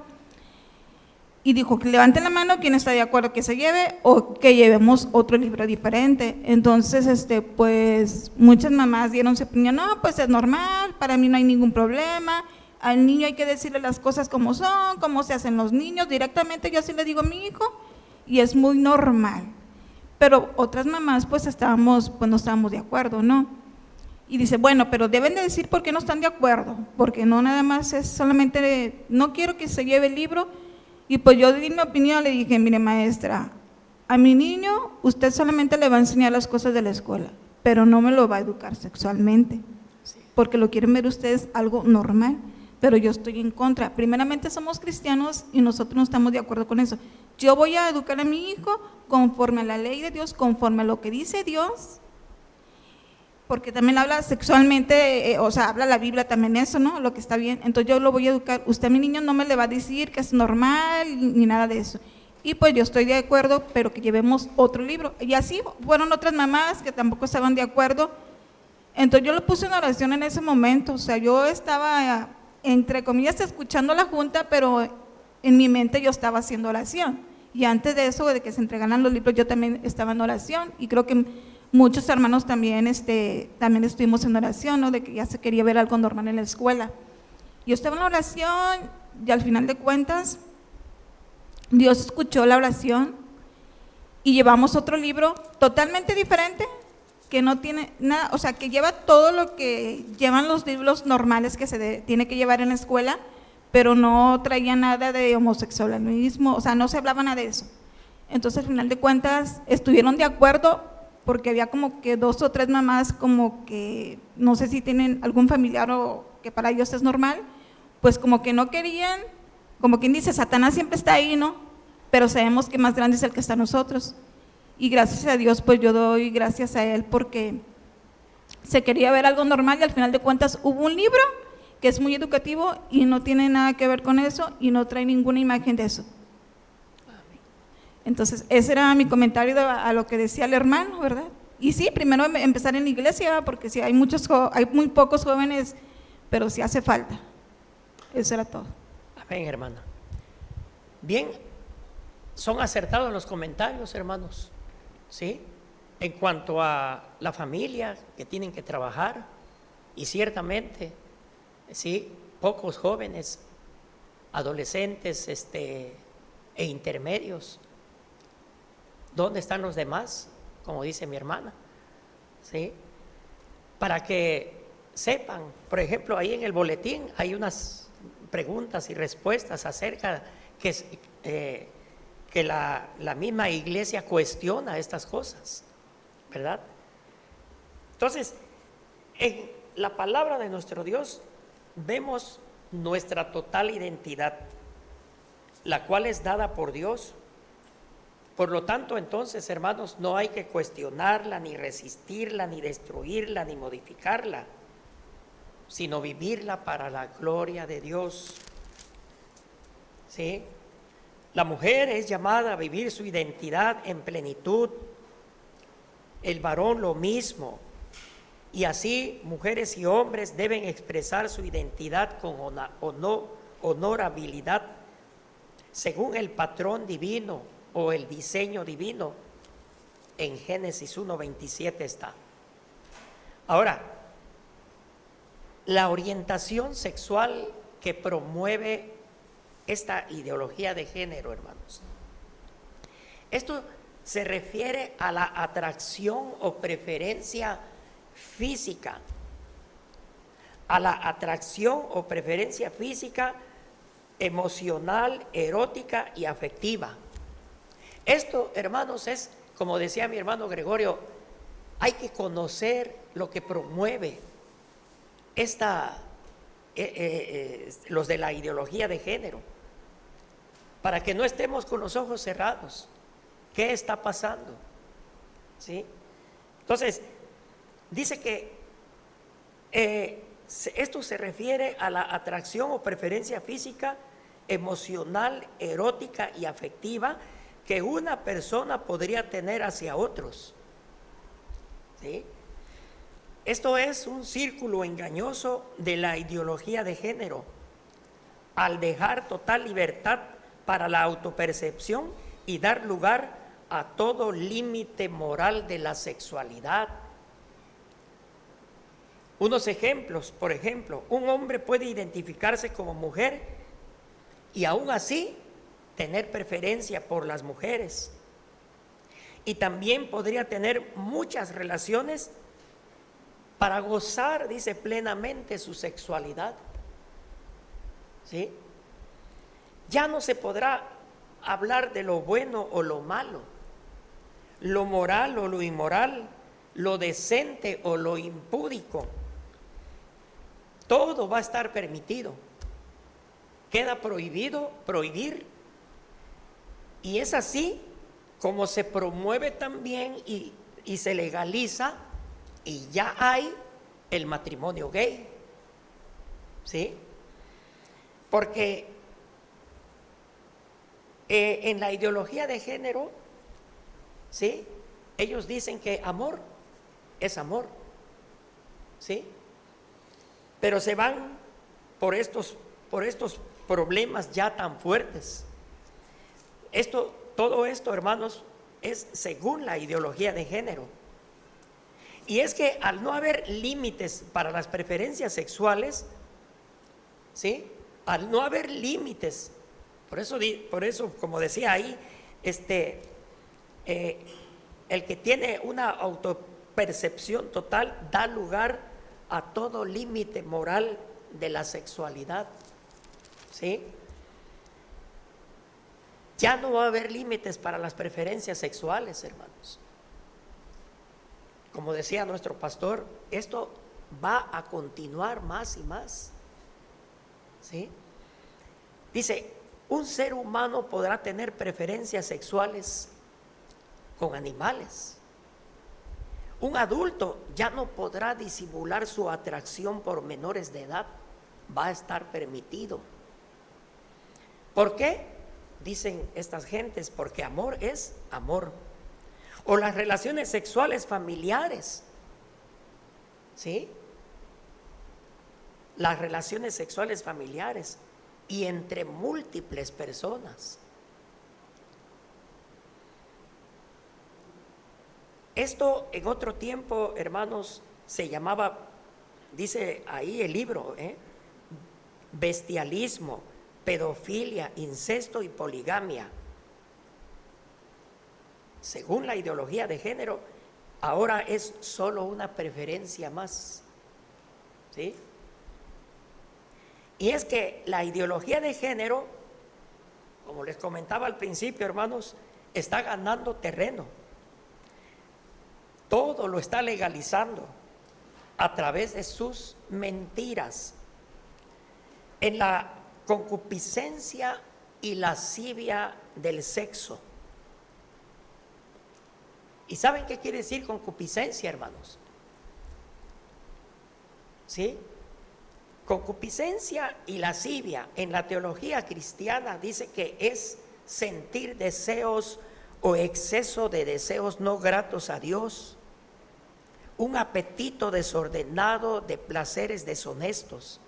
Speaker 7: Y dijo que levanten la mano quien está de acuerdo que se lleve o que llevemos otro libro diferente. Entonces, pues muchas mamás dieron su opinión, no, pues es normal, para mí no hay ningún problema, al niño hay que decirle las cosas como son, cómo se hacen los niños, directamente yo así le digo a mi hijo, y es muy normal. Pero otras mamás pues no estábamos de acuerdo, ¿no? Y dice, bueno, pero deben de decir por qué no están de acuerdo, porque no nada más es solamente, no quiero que se lleve el libro. Y pues yo di mi opinión, le dije, mire maestra, a mi niño usted solamente le va a enseñar las cosas de la escuela, pero no me lo va a educar sexualmente, porque lo quieren ver ustedes algo normal, pero yo estoy en contra. Primeramente somos cristianos y nosotros no estamos de acuerdo con eso. Yo voy a educar a mi hijo conforme a la ley de Dios, conforme a lo que dice Dios, porque también habla sexualmente, habla la Biblia también eso, ¿no? Lo que está bien. Entonces yo lo voy a educar. Usted a mi niño no me le va a decir que es normal ni nada de eso. Y pues yo estoy de acuerdo, pero que llevemos otro libro. Y así fueron otras mamás que tampoco estaban de acuerdo. Entonces yo lo puse en oración en ese momento. O sea, yo estaba, entre comillas, escuchando la junta, pero en mi mente yo estaba haciendo oración. Y antes de eso, de que se entregaran los libros, yo también estaba en oración. Y creo que muchos hermanos también estuvimos en oración, ¿no? De que ya se quería ver algo normal en la escuela. Yo estaba en la oración y al final de cuentas Dios escuchó la oración y llevamos otro libro totalmente diferente, que no tiene nada, o sea, que lleva todo lo que llevan los libros normales que se tiene que llevar en la escuela, pero no traía nada de homosexualismo, o sea, no se hablaba nada de eso. Entonces, al final de cuentas, estuvieron de acuerdo porque había como que 2 o 3 mamás como que, no sé si tienen algún familiar o que para ellos es normal, pues como que no querían, como quien dice, Satanás siempre está ahí, ¿no? Pero sabemos que más grande es el que está en nosotros. Y gracias a Dios, pues yo doy gracias a Él porque se quería ver algo normal y al final de cuentas hubo un libro que es muy educativo y no tiene nada que ver con eso y no trae ninguna imagen de eso. Entonces, ese era mi comentario a lo que decía el hermano, ¿verdad? Y sí, primero empezar en la iglesia, porque sí, hay muy pocos jóvenes, pero sí hace falta. Eso era todo.
Speaker 1: Amén, hermana. Bien, son acertados los comentarios, hermanos, ¿sí? En cuanto a la familia que tienen que trabajar, y ciertamente, sí, pocos jóvenes, adolescentes, e intermedios. ¿Dónde están los demás? Como dice mi hermana, ¿sí? Para que sepan, por ejemplo, ahí en el boletín hay unas preguntas y respuestas acerca que la misma iglesia cuestiona estas cosas, ¿verdad? Entonces, en la palabra de nuestro Dios vemos nuestra total identidad, la cual es dada por Dios. Por lo tanto, entonces, hermanos, no hay que cuestionarla, ni resistirla, ni destruirla, ni modificarla, sino vivirla para la gloria de Dios. ¿Sí? La mujer es llamada a vivir su identidad en plenitud, el varón lo mismo, y así mujeres y hombres deben expresar su identidad con honorabilidad, según el patrón divino o el diseño divino. En Génesis 1:27 está. Ahora, la orientación sexual que promueve esta ideología de género, hermanos, esto se refiere a la atracción o preferencia física, emocional, erótica y afectiva. Esto, hermanos, es, como decía mi hermano Gregorio, hay que conocer lo que promueve los de la ideología de género, para que no estemos con los ojos cerrados. ¿Qué está pasando? ¿Sí? Entonces, dice que esto se refiere a la atracción o preferencia física, emocional, erótica y afectiva que una persona podría tener hacia otros. ¿Sí? Esto es un círculo engañoso de la ideología de género, al dejar total libertad para la autopercepción y dar lugar a todo límite moral de la sexualidad. Unos ejemplos: por ejemplo, un hombre puede identificarse como mujer y aún así tener preferencia por las mujeres, y también podría tener muchas relaciones para gozar, dice, plenamente su sexualidad. ¿Sí? Ya no se podrá hablar de lo bueno o lo malo, lo moral o lo inmoral, lo decente o lo impúdico. Todo va a estar permitido. Queda prohibido prohibir. Y es así como se promueve también y se legaliza, y ya hay el matrimonio gay. ¿Sí? Porque en la ideología de género, ¿sí?, ellos dicen que amor es amor. ¿Sí? Pero se van por estos problemas ya tan fuertes. Todo esto, hermanos, es según la ideología de género. Y es que al no haber límites para las preferencias sexuales, ¿sí?, al no haber límites, por eso, como decía ahí, el que tiene una autopercepción total da lugar a todo límite moral de la sexualidad. ¿sí? Ya no va a haber límites para las preferencias sexuales, hermanos. Como decía nuestro pastor, esto va a continuar más y más, ¿sí? Dice, un ser humano podrá tener preferencias sexuales con animales. Un adulto ya no podrá disimular su atracción por menores de edad, va a estar permitido. ¿Por qué? Dicen estas gentes, porque amor es amor. O las relaciones sexuales familiares, ¿sí? Las relaciones sexuales familiares y entre múltiples personas. Esto en otro tiempo, hermanos, se llamaba, dice ahí el libro, bestialismo, pedofilia, incesto y poligamia. Según la ideología de género, ahora es solo una preferencia más, ¿sí? Y es que la ideología de género, como les comentaba al principio, hermanos, está ganando terreno. Todo lo está legalizando a través de sus mentiras. En la concupiscencia y lascivia del sexo. ¿Y saben qué quiere decir concupiscencia, hermanos? ¿Sí? Concupiscencia y lascivia en la teología cristiana dice que es sentir deseos o exceso de deseos no gratos a Dios, un apetito desordenado de placeres deshonestos.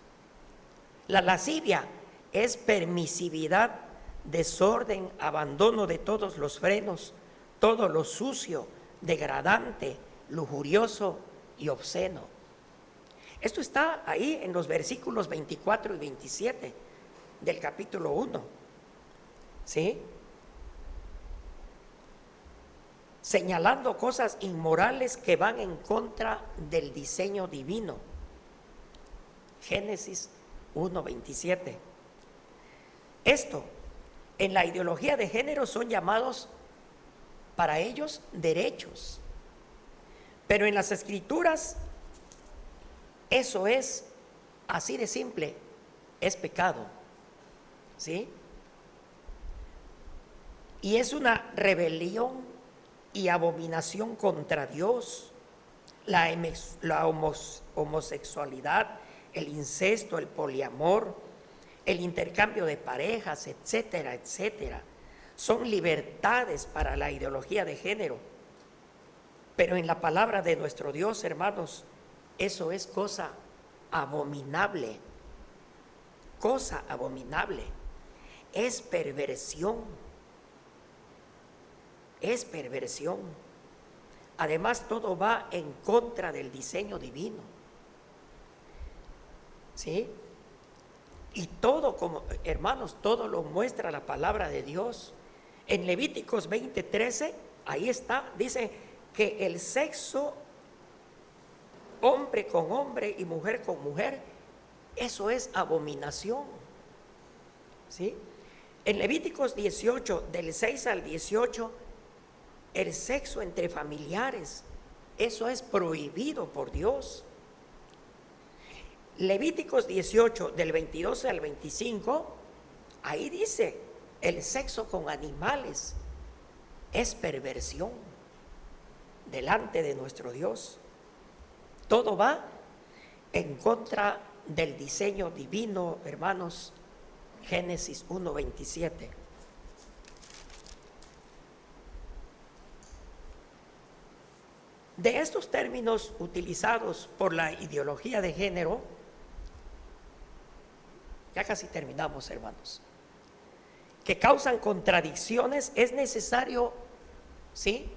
Speaker 1: La lascivia es permisividad, desorden, abandono de todos los frenos, todo lo sucio, degradante, lujurioso y obsceno. Esto está ahí en los versículos 24 y 27 del capítulo 1, ¿sí? Señalando cosas inmorales que van en contra del diseño divino. Génesis 1:27. Esto, en la ideología de género, son llamados para ellos derechos, pero en las escrituras eso es así de simple, es pecado, ¿sí? Y es una rebelión y abominación contra Dios. La homosexualidad, el incesto, el poliamor, el intercambio de parejas, etcétera, etcétera, son libertades para la ideología de género. Pero en la palabra de nuestro Dios, hermanos, eso es cosa abominable. Cosa abominable. Es perversión. Es perversión. Además, todo va en contra del diseño divino. ¿Sí? Y todo, como hermanos, todo lo muestra la palabra de Dios. En Levíticos 20:13, ahí está, dice que el sexo, hombre con hombre y mujer con mujer, eso es abominación. ¿Sí? En Levíticos 18, del 6 al 18, el sexo entre familiares, eso es prohibido por Dios. Levíticos 18, del 22 al 25, ahí dice, el sexo con animales es perversión delante de nuestro Dios. Todo va en contra del diseño divino, hermanos. Génesis 1:27. De estos términos utilizados por la ideología de género, ya casi terminamos, hermanos, que causan contradicciones, es necesario, ¿sí?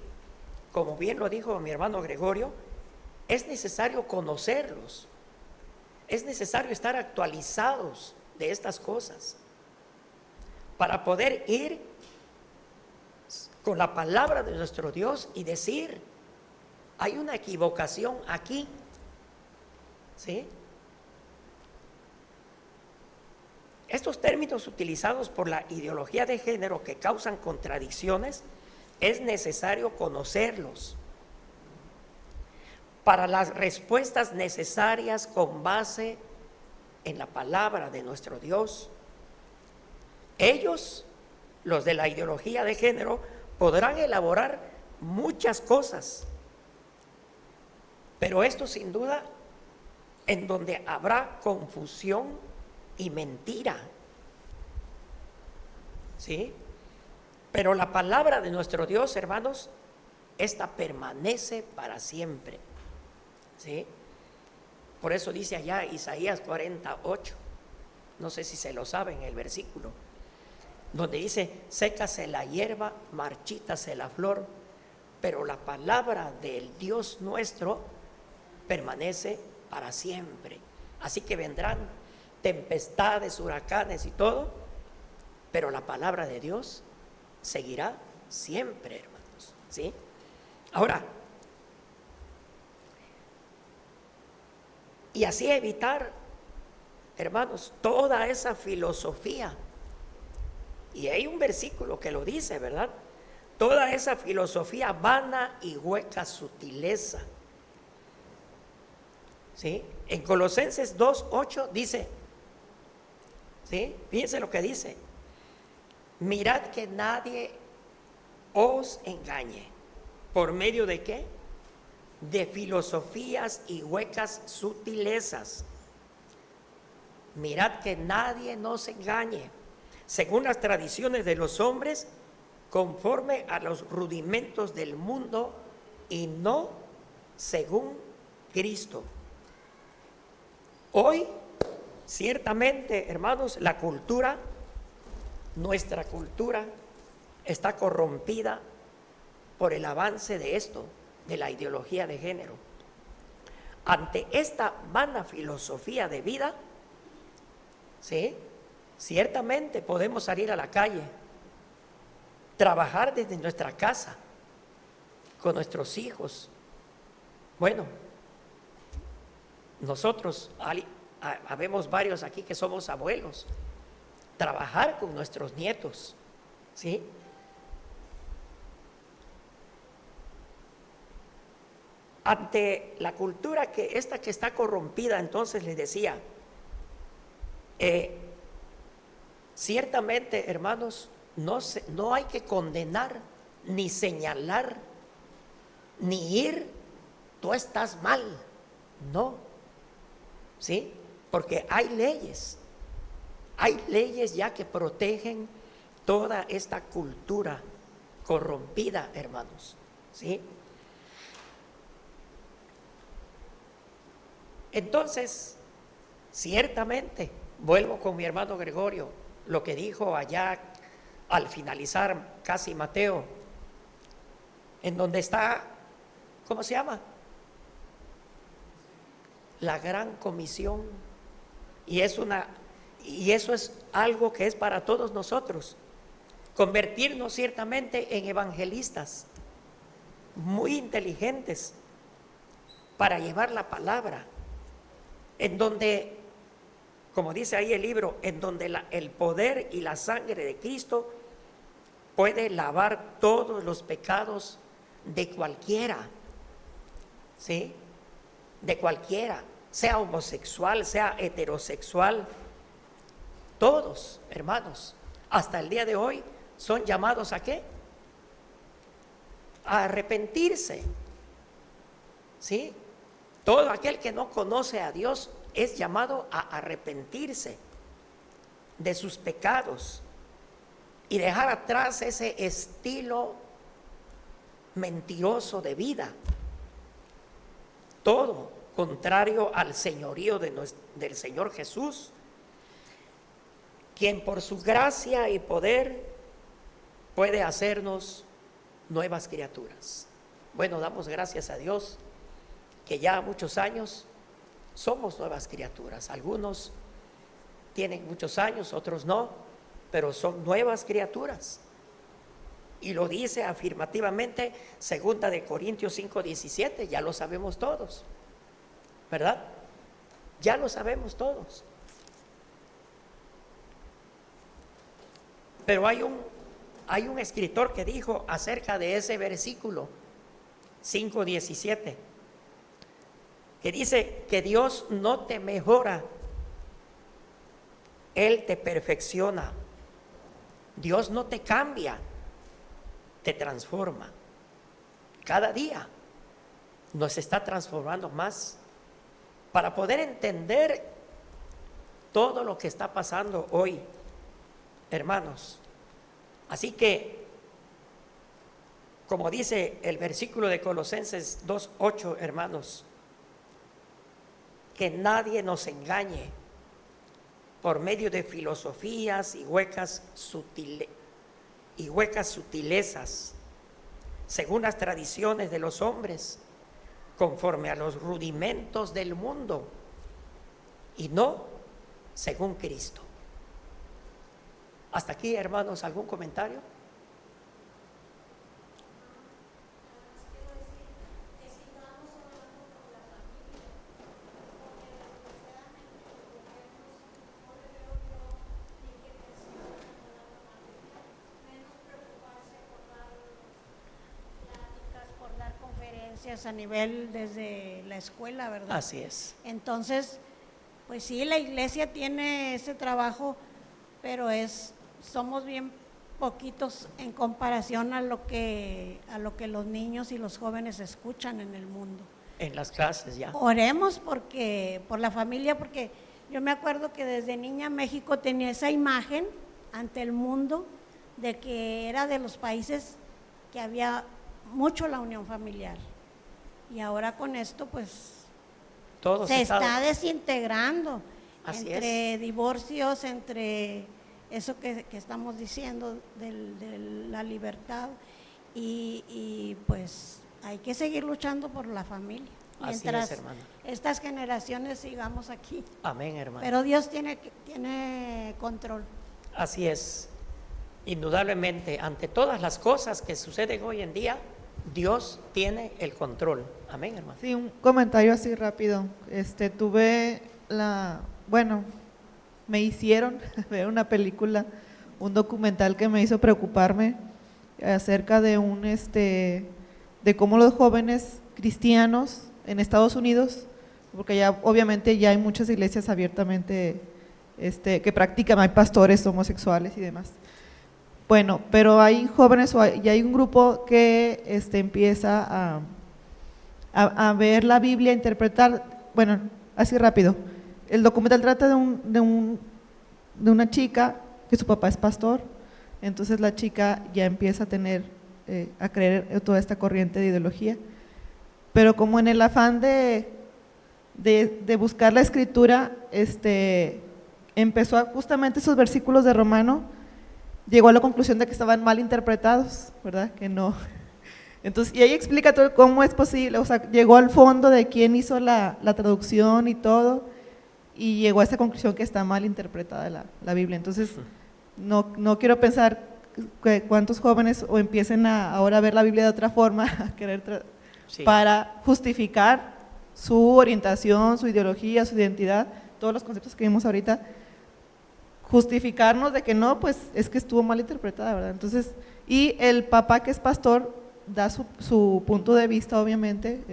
Speaker 1: Como bien lo dijo mi hermano Gregorio, es necesario conocerlos, es necesario estar actualizados de estas cosas para poder ir con la palabra de nuestro Dios y decir, hay una equivocación aquí, ¿sí? Estos términos utilizados por la ideología de género que causan contradicciones, es necesario conocerlos para las respuestas necesarias con base en la palabra de nuestro Dios. Ellos, los de la ideología de género, podrán elaborar muchas cosas, pero esto sin duda en donde habrá confusión y mentira, ¿sí? Pero la palabra de nuestro Dios, hermanos, esta permanece para siempre, ¿sí? Por eso dice allá Isaías 48, no sé si se lo saben el versículo, donde dice: sécase la hierba, marchítase la flor, pero la palabra del Dios nuestro permanece para siempre. Así que vendrán tempestades, huracanes y todo, pero la palabra de Dios seguirá siempre, hermanos, ¿sí? Ahora, y así evitar, hermanos, toda esa filosofía. Y hay un versículo que lo dice, ¿verdad? Toda esa filosofía vana y hueca sutileza, ¿sí? En Colosenses 2:8 dice, ¿sí? Fíjense lo que dice: mirad que nadie os engañe. ¿Por medio de qué? De filosofías y huecas sutilezas. Mirad que nadie nos engañe, según las tradiciones de los hombres, conforme a los rudimentos del mundo, y no según Cristo. Hoy, ciertamente, hermanos, la cultura, nuestra cultura, está corrompida por el avance de esto, de la ideología de género. Ante esta vana filosofía de vida, ¿sí?, ciertamente podemos salir a la calle, trabajar desde nuestra casa, con nuestros hijos. Bueno, nosotros habemos varios aquí que somos abuelos, trabajar con nuestros nietos, ¿sí? Ante la cultura que está corrompida, entonces les decía, ciertamente, hermanos, no hay que condenar, ni señalar, ni ir, tú estás mal, no, ¿sí? Porque hay leyes ya que protegen toda esta cultura corrompida, hermanos, ¿sí? Entonces, ciertamente, vuelvo con mi hermano Gregorio, lo que dijo allá al finalizar casi Mateo, en donde está, ¿cómo se llama? La gran comisión. Y eso es algo que es para todos nosotros, convertirnos ciertamente en evangelistas muy inteligentes para llevar la palabra, en donde, como dice ahí el libro, en donde el poder y la sangre de Cristo puede lavar todos los pecados de cualquiera, ¿sí? De cualquiera, sea homosexual, sea heterosexual, todos, hermanos, hasta el día de hoy son llamados ¿a qué? A arrepentirse, ¿sí? Todo aquel que no conoce a Dios es llamado a arrepentirse de sus pecados y dejar atrás ese estilo mentiroso de vida, todo contrario al señorío del Señor Jesús, quien por su gracia y poder puede hacernos nuevas criaturas. Bueno, damos gracias a Dios que ya muchos años somos nuevas criaturas. Algunos tienen muchos años, otros no, pero son nuevas criaturas. Y lo dice afirmativamente 2 de Corintios 5:17, ya lo sabemos todos, ¿verdad? Ya lo sabemos todos. Pero hay un escritor que dijo acerca de ese versículo 5:17, que dice que Dios no te mejora, Él te perfecciona. Dios no te cambia, te transforma. Cada día nos está transformando más para poder entender todo lo que está pasando hoy, hermanos. Así que, como dice el versículo de Colosenses 2:8, hermanos, que nadie nos engañe por medio de filosofías y huecas sutilezas, según las tradiciones de los hombres, conforme a los rudimentos del mundo, y no según Cristo. Hasta aquí, hermanos, ¿algún comentario?
Speaker 8: Por dar conferencias a nivel desde la escuela, ¿verdad?
Speaker 1: Así es.
Speaker 8: Entonces, pues sí, la iglesia tiene ese trabajo, pero somos bien poquitos en comparación a lo que los niños y los jóvenes escuchan en el mundo.
Speaker 1: En las clases ya.
Speaker 8: Oremos por la familia, porque yo me acuerdo que desde niña México tenía esa imagen ante el mundo de que era de los países que había mucho la unión familiar, y ahora con esto pues
Speaker 1: Todo
Speaker 8: se está desintegrando.
Speaker 1: Así
Speaker 8: entre divorcios, entre eso que estamos diciendo de la libertad, y pues hay que seguir luchando por la familia mientras
Speaker 1: hermana.
Speaker 8: estas generaciones sigamos aquí.
Speaker 1: Amén, hermano.
Speaker 8: Pero Dios tiene control.
Speaker 1: Así es. Indudablemente, ante todas las cosas que suceden hoy en día, Dios tiene el control. Amén, hermano.
Speaker 9: Sí, un comentario así rápido. Me hicieron ver una película, un documental que me hizo preocuparme acerca de de cómo los jóvenes cristianos en Estados Unidos, porque ya obviamente ya hay muchas iglesias abiertamente que practican, hay pastores homosexuales y demás. Bueno, pero hay jóvenes y hay un grupo que empieza a ver la Biblia, a interpretar, bueno, así rápido. El documental trata de una chica que su papá es pastor, entonces la chica ya empieza a creer en toda esta corriente de ideología, pero como en el afán de buscar la escritura, empezó justamente esos versículos de Romano, llegó a la conclusión de que estaban mal interpretados, ¿verdad? Que no. Entonces, y ahí explica todo cómo es posible, o sea, llegó al fondo de quién hizo la traducción y todo, y llegó a esta conclusión que está mal interpretada la Biblia. Entonces, no quiero pensar que cuántos jóvenes o empiecen ahora a ver la Biblia de otra forma, a querer para justificar su orientación, su ideología, su identidad, todos los conceptos que vimos ahorita, justificarnos de que no, pues es que estuvo mal interpretada, ¿verdad? Entonces, y el papá que es pastor da su punto de vista, obviamente,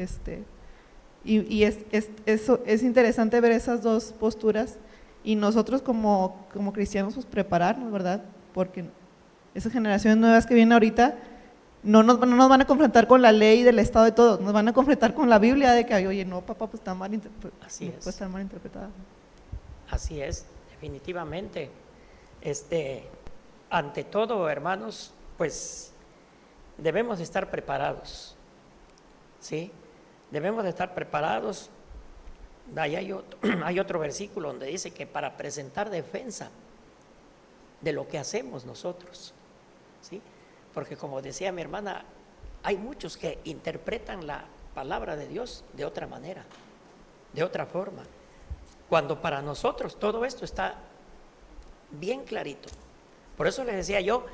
Speaker 9: y es interesante ver esas dos posturas, y nosotros como cristianos pues prepararnos, ¿verdad? Porque esas generaciones nuevas que vienen ahorita no nos van a confrontar con la ley del Estado y todo, nos van a confrontar con la Biblia de que, oye, no, papá, pues está mal interpretada.
Speaker 1: Así es.
Speaker 9: Puede estar mal interpretada.
Speaker 1: Así es, definitivamente. Ante todo, hermanos, pues debemos de estar preparados, ¿sí? Debemos de estar preparados. Ahí hay otro versículo donde dice que para presentar defensa de lo que hacemos nosotros, ¿sí? Porque como decía mi hermana, hay muchos que interpretan la palabra de Dios de otra manera, de otra forma, cuando para nosotros todo esto está bien clarito. Por eso les decía yo,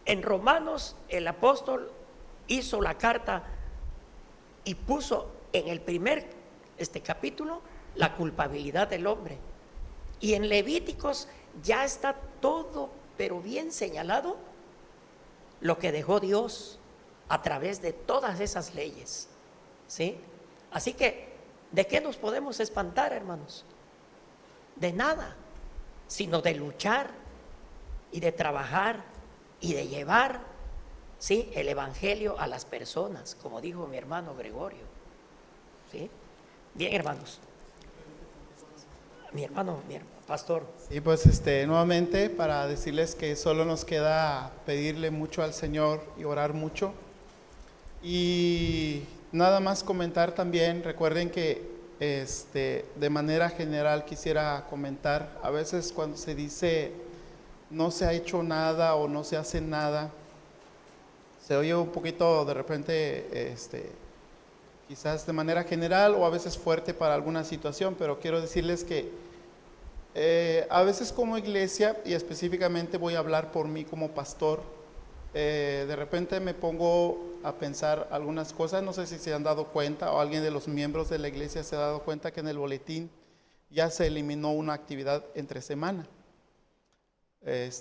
Speaker 1: en Romanos el apóstol hizo la carta y puso en el primer capítulo la culpabilidad del hombre, y en Levíticos ya está todo pero bien señalado lo que dejó Dios a través de todas esas leyes, ¿sí? Así que, ¿de qué nos podemos espantar, hermanos? De nada, sino de luchar y de trabajar y de llevar, ¿sí?, el evangelio a las personas, como dijo mi hermano Gregorio, ¿sí? Bien, hermanos. Mi hermano, pastor.
Speaker 3: Y pues nuevamente para decirles que solo nos queda pedirle mucho al Señor y orar mucho. Y nada más comentar también, recuerden que de manera general quisiera comentar, a veces cuando se dice no se ha hecho nada o no se hace nada, se oye un poquito de repente quizás de manera general o a veces fuerte para alguna situación, pero quiero decirles que a veces como iglesia, y específicamente voy a hablar por mí como pastor, de repente me pongo a pensar algunas cosas. No sé si se han dado cuenta o alguien de los miembros de la iglesia se ha dado cuenta que en el boletín ya se eliminó una actividad entre semana.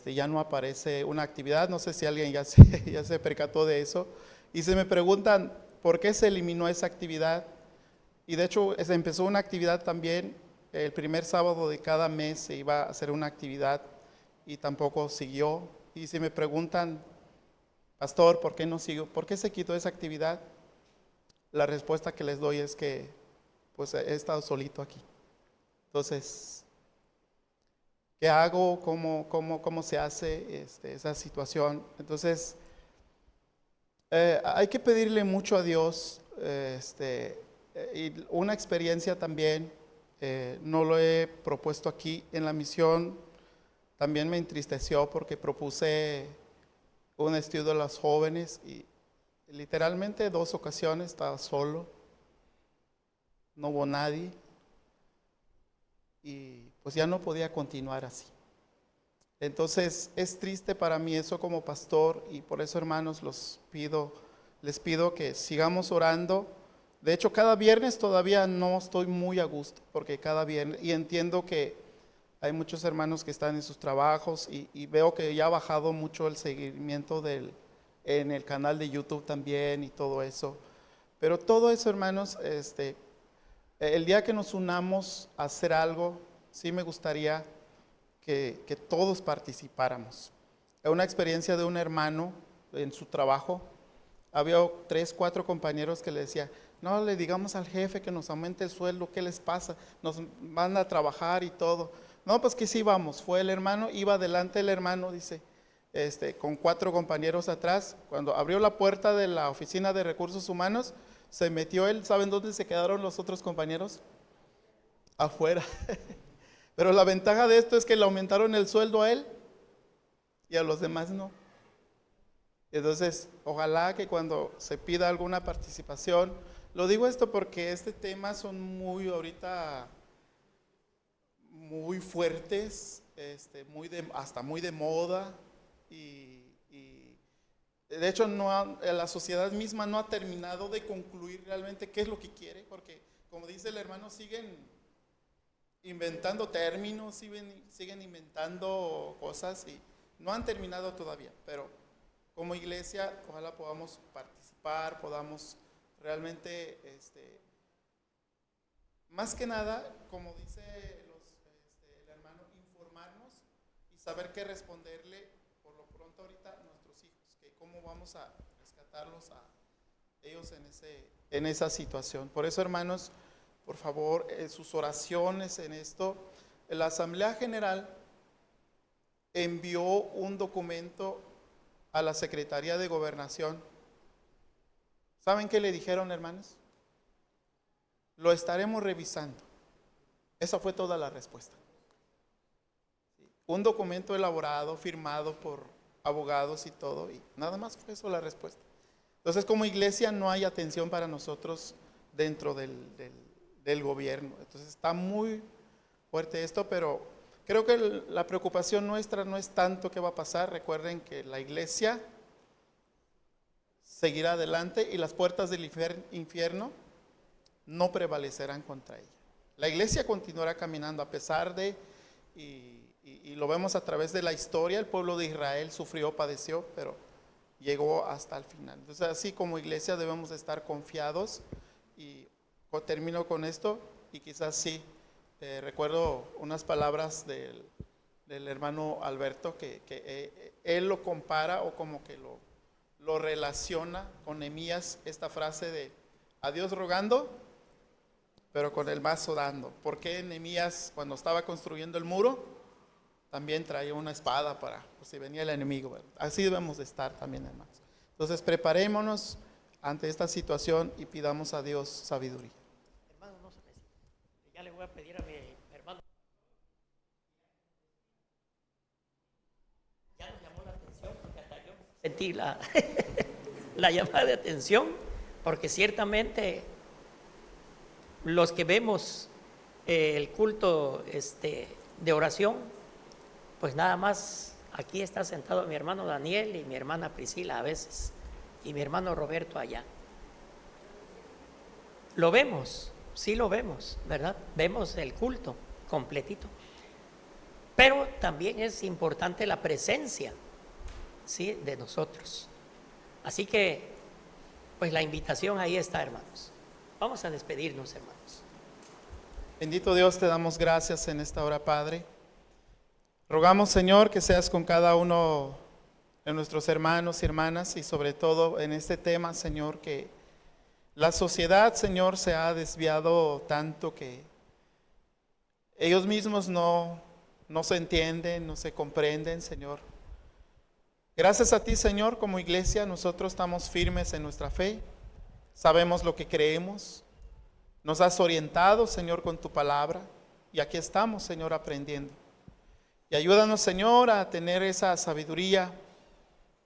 Speaker 3: Ya no aparece una actividad, no sé si alguien ya se percató de eso, y se me preguntan por qué se eliminó esa actividad. Y de hecho se empezó una actividad también, el primer sábado de cada mes se iba a hacer una actividad y tampoco siguió. Y si me preguntan, pastor, ¿por qué no siguió? ¿Por qué se quitó esa actividad? La respuesta que les doy es que pues he estado solito aquí. Entonces, ¿qué hago? ¿Cómo se hace esa situación? Entonces, hay que pedirle mucho a Dios. Y una experiencia también, no lo he propuesto aquí en la misión, también me entristeció porque propuse un estudio de los jóvenes y literalmente 2 ocasiones estaba solo, no hubo nadie y pues ya no podía continuar así. Entonces es triste para mí eso como pastor, y por eso, hermanos, les pido que sigamos orando. De hecho, cada viernes todavía no estoy muy a gusto, porque cada viernes, y entiendo que hay muchos hermanos que están en sus trabajos y veo que ya ha bajado mucho el seguimiento en el canal de YouTube también y todo eso. Pero todo eso, hermanos, el día que nos unamos a hacer algo, sí me gustaría que todos participáramos. Es una experiencia de un hermano en su trabajo. Había 3, 4 compañeros que le decía, no le digamos al jefe que nos aumente el sueldo, ¿qué les pasa? Nos van a trabajar y todo. No, pues que sí vamos. Fue el hermano, iba adelante el hermano, dice, con 4 compañeros atrás. Cuando abrió la puerta de la oficina de recursos humanos, se metió él. ¿Saben dónde se quedaron los otros compañeros? Afuera. Pero la ventaja de esto es que le aumentaron el sueldo a él y a los demás no. Entonces, ojalá que cuando se pida alguna participación, lo digo esto porque este tema son ahorita muy fuertes, hasta muy de moda, y de hecho la sociedad misma no ha terminado de concluir realmente qué es lo que quiere, porque como dice el hermano, siguen inventando términos, siguen inventando cosas y no han terminado todavía, pero como iglesia ojalá podamos participar, podamos realmente, más que nada, como dice el hermano, informarnos y saber qué responderle por lo pronto ahorita a nuestros hijos, que cómo vamos a rescatarlos a ellos en esa situación. Por eso, hermanos, por favor, sus oraciones en esto. La Asamblea General envió un documento a la Secretaría de Gobernación. ¿Saben qué le dijeron, hermanos? Lo estaremos revisando. Esa fue toda la respuesta. Un documento elaborado, firmado por abogados y todo, y nada más fue eso la respuesta. Entonces, como iglesia no hay atención para nosotros dentro del gobierno. Entonces está muy fuerte esto, pero creo que la preocupación nuestra no es tanto qué va a pasar. Recuerden que la iglesia seguirá adelante y las puertas del infierno no prevalecerán contra ella. La iglesia continuará caminando a pesar de, y y lo vemos a través de la historia. El pueblo de Israel sufrió, padeció, pero llegó hasta el final. Entonces, así como iglesia debemos de estar confiados. Y termino con esto, y quizás sí, recuerdo unas palabras del hermano Alberto, que él lo compara o como que lo relaciona con Nehemías, esta frase de a Dios rogando, pero con el mazo dando. Porque Nehemías, cuando estaba construyendo el muro, también traía una espada para, pues, si venía el enemigo, ¿verdad? Así debemos de estar también, hermanos. Entonces, preparémonos ante esta situación y pidamos a Dios sabiduría.
Speaker 1: Hermano, no se necesita. Ya le voy a pedir a mi hermano. Ya nos llamó la atención, porque hasta yo sentí la llamada de atención, porque ciertamente los que vemos el culto de oración, pues nada más aquí está sentado mi hermano Daniel y mi hermana Priscila a veces, y mi hermano Roberto allá. Lo vemos, sí lo vemos, ¿verdad? Vemos el culto completito. Pero también es importante la presencia, ¿sí?, de nosotros. Así que, pues la invitación ahí está, hermanos. Vamos a despedirnos, hermanos.
Speaker 3: Bendito Dios, te damos gracias en esta hora, Padre. Rogamos, Señor, que seas con cada uno de nuestros hermanos y hermanas, y sobre todo en este tema, Señor, que la sociedad, Señor, se ha desviado tanto que ellos mismos no se entienden, no se comprenden, Señor. Gracias a ti, Señor, como iglesia, nosotros estamos firmes en nuestra fe, sabemos lo que creemos, nos has orientado, Señor, con tu palabra, y aquí estamos, Señor, aprendiendo. Y ayúdanos, Señor, a tener esa sabiduría,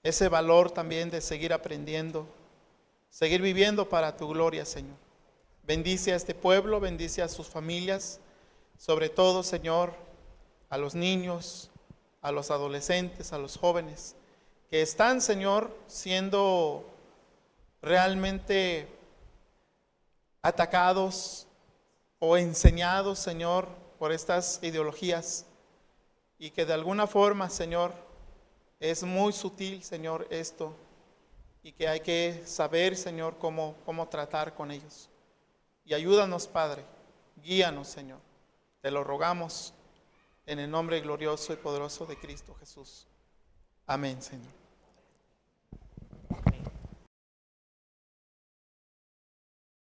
Speaker 3: ese valor también de seguir aprendiendo, seguir viviendo para tu gloria, Señor. Bendice a este pueblo, bendice a sus familias, sobre todo, Señor, a los niños, a los adolescentes, a los jóvenes, que están, Señor, siendo realmente atacados o enseñados, Señor, por estas ideologías, y que de alguna forma, Señor, es muy sutil, Señor, esto, y que hay que saber, Señor, cómo tratar con ellos. Y ayúdanos, Padre, guíanos, Señor. Te lo rogamos en el nombre glorioso y poderoso de Cristo Jesús. Amén, Señor.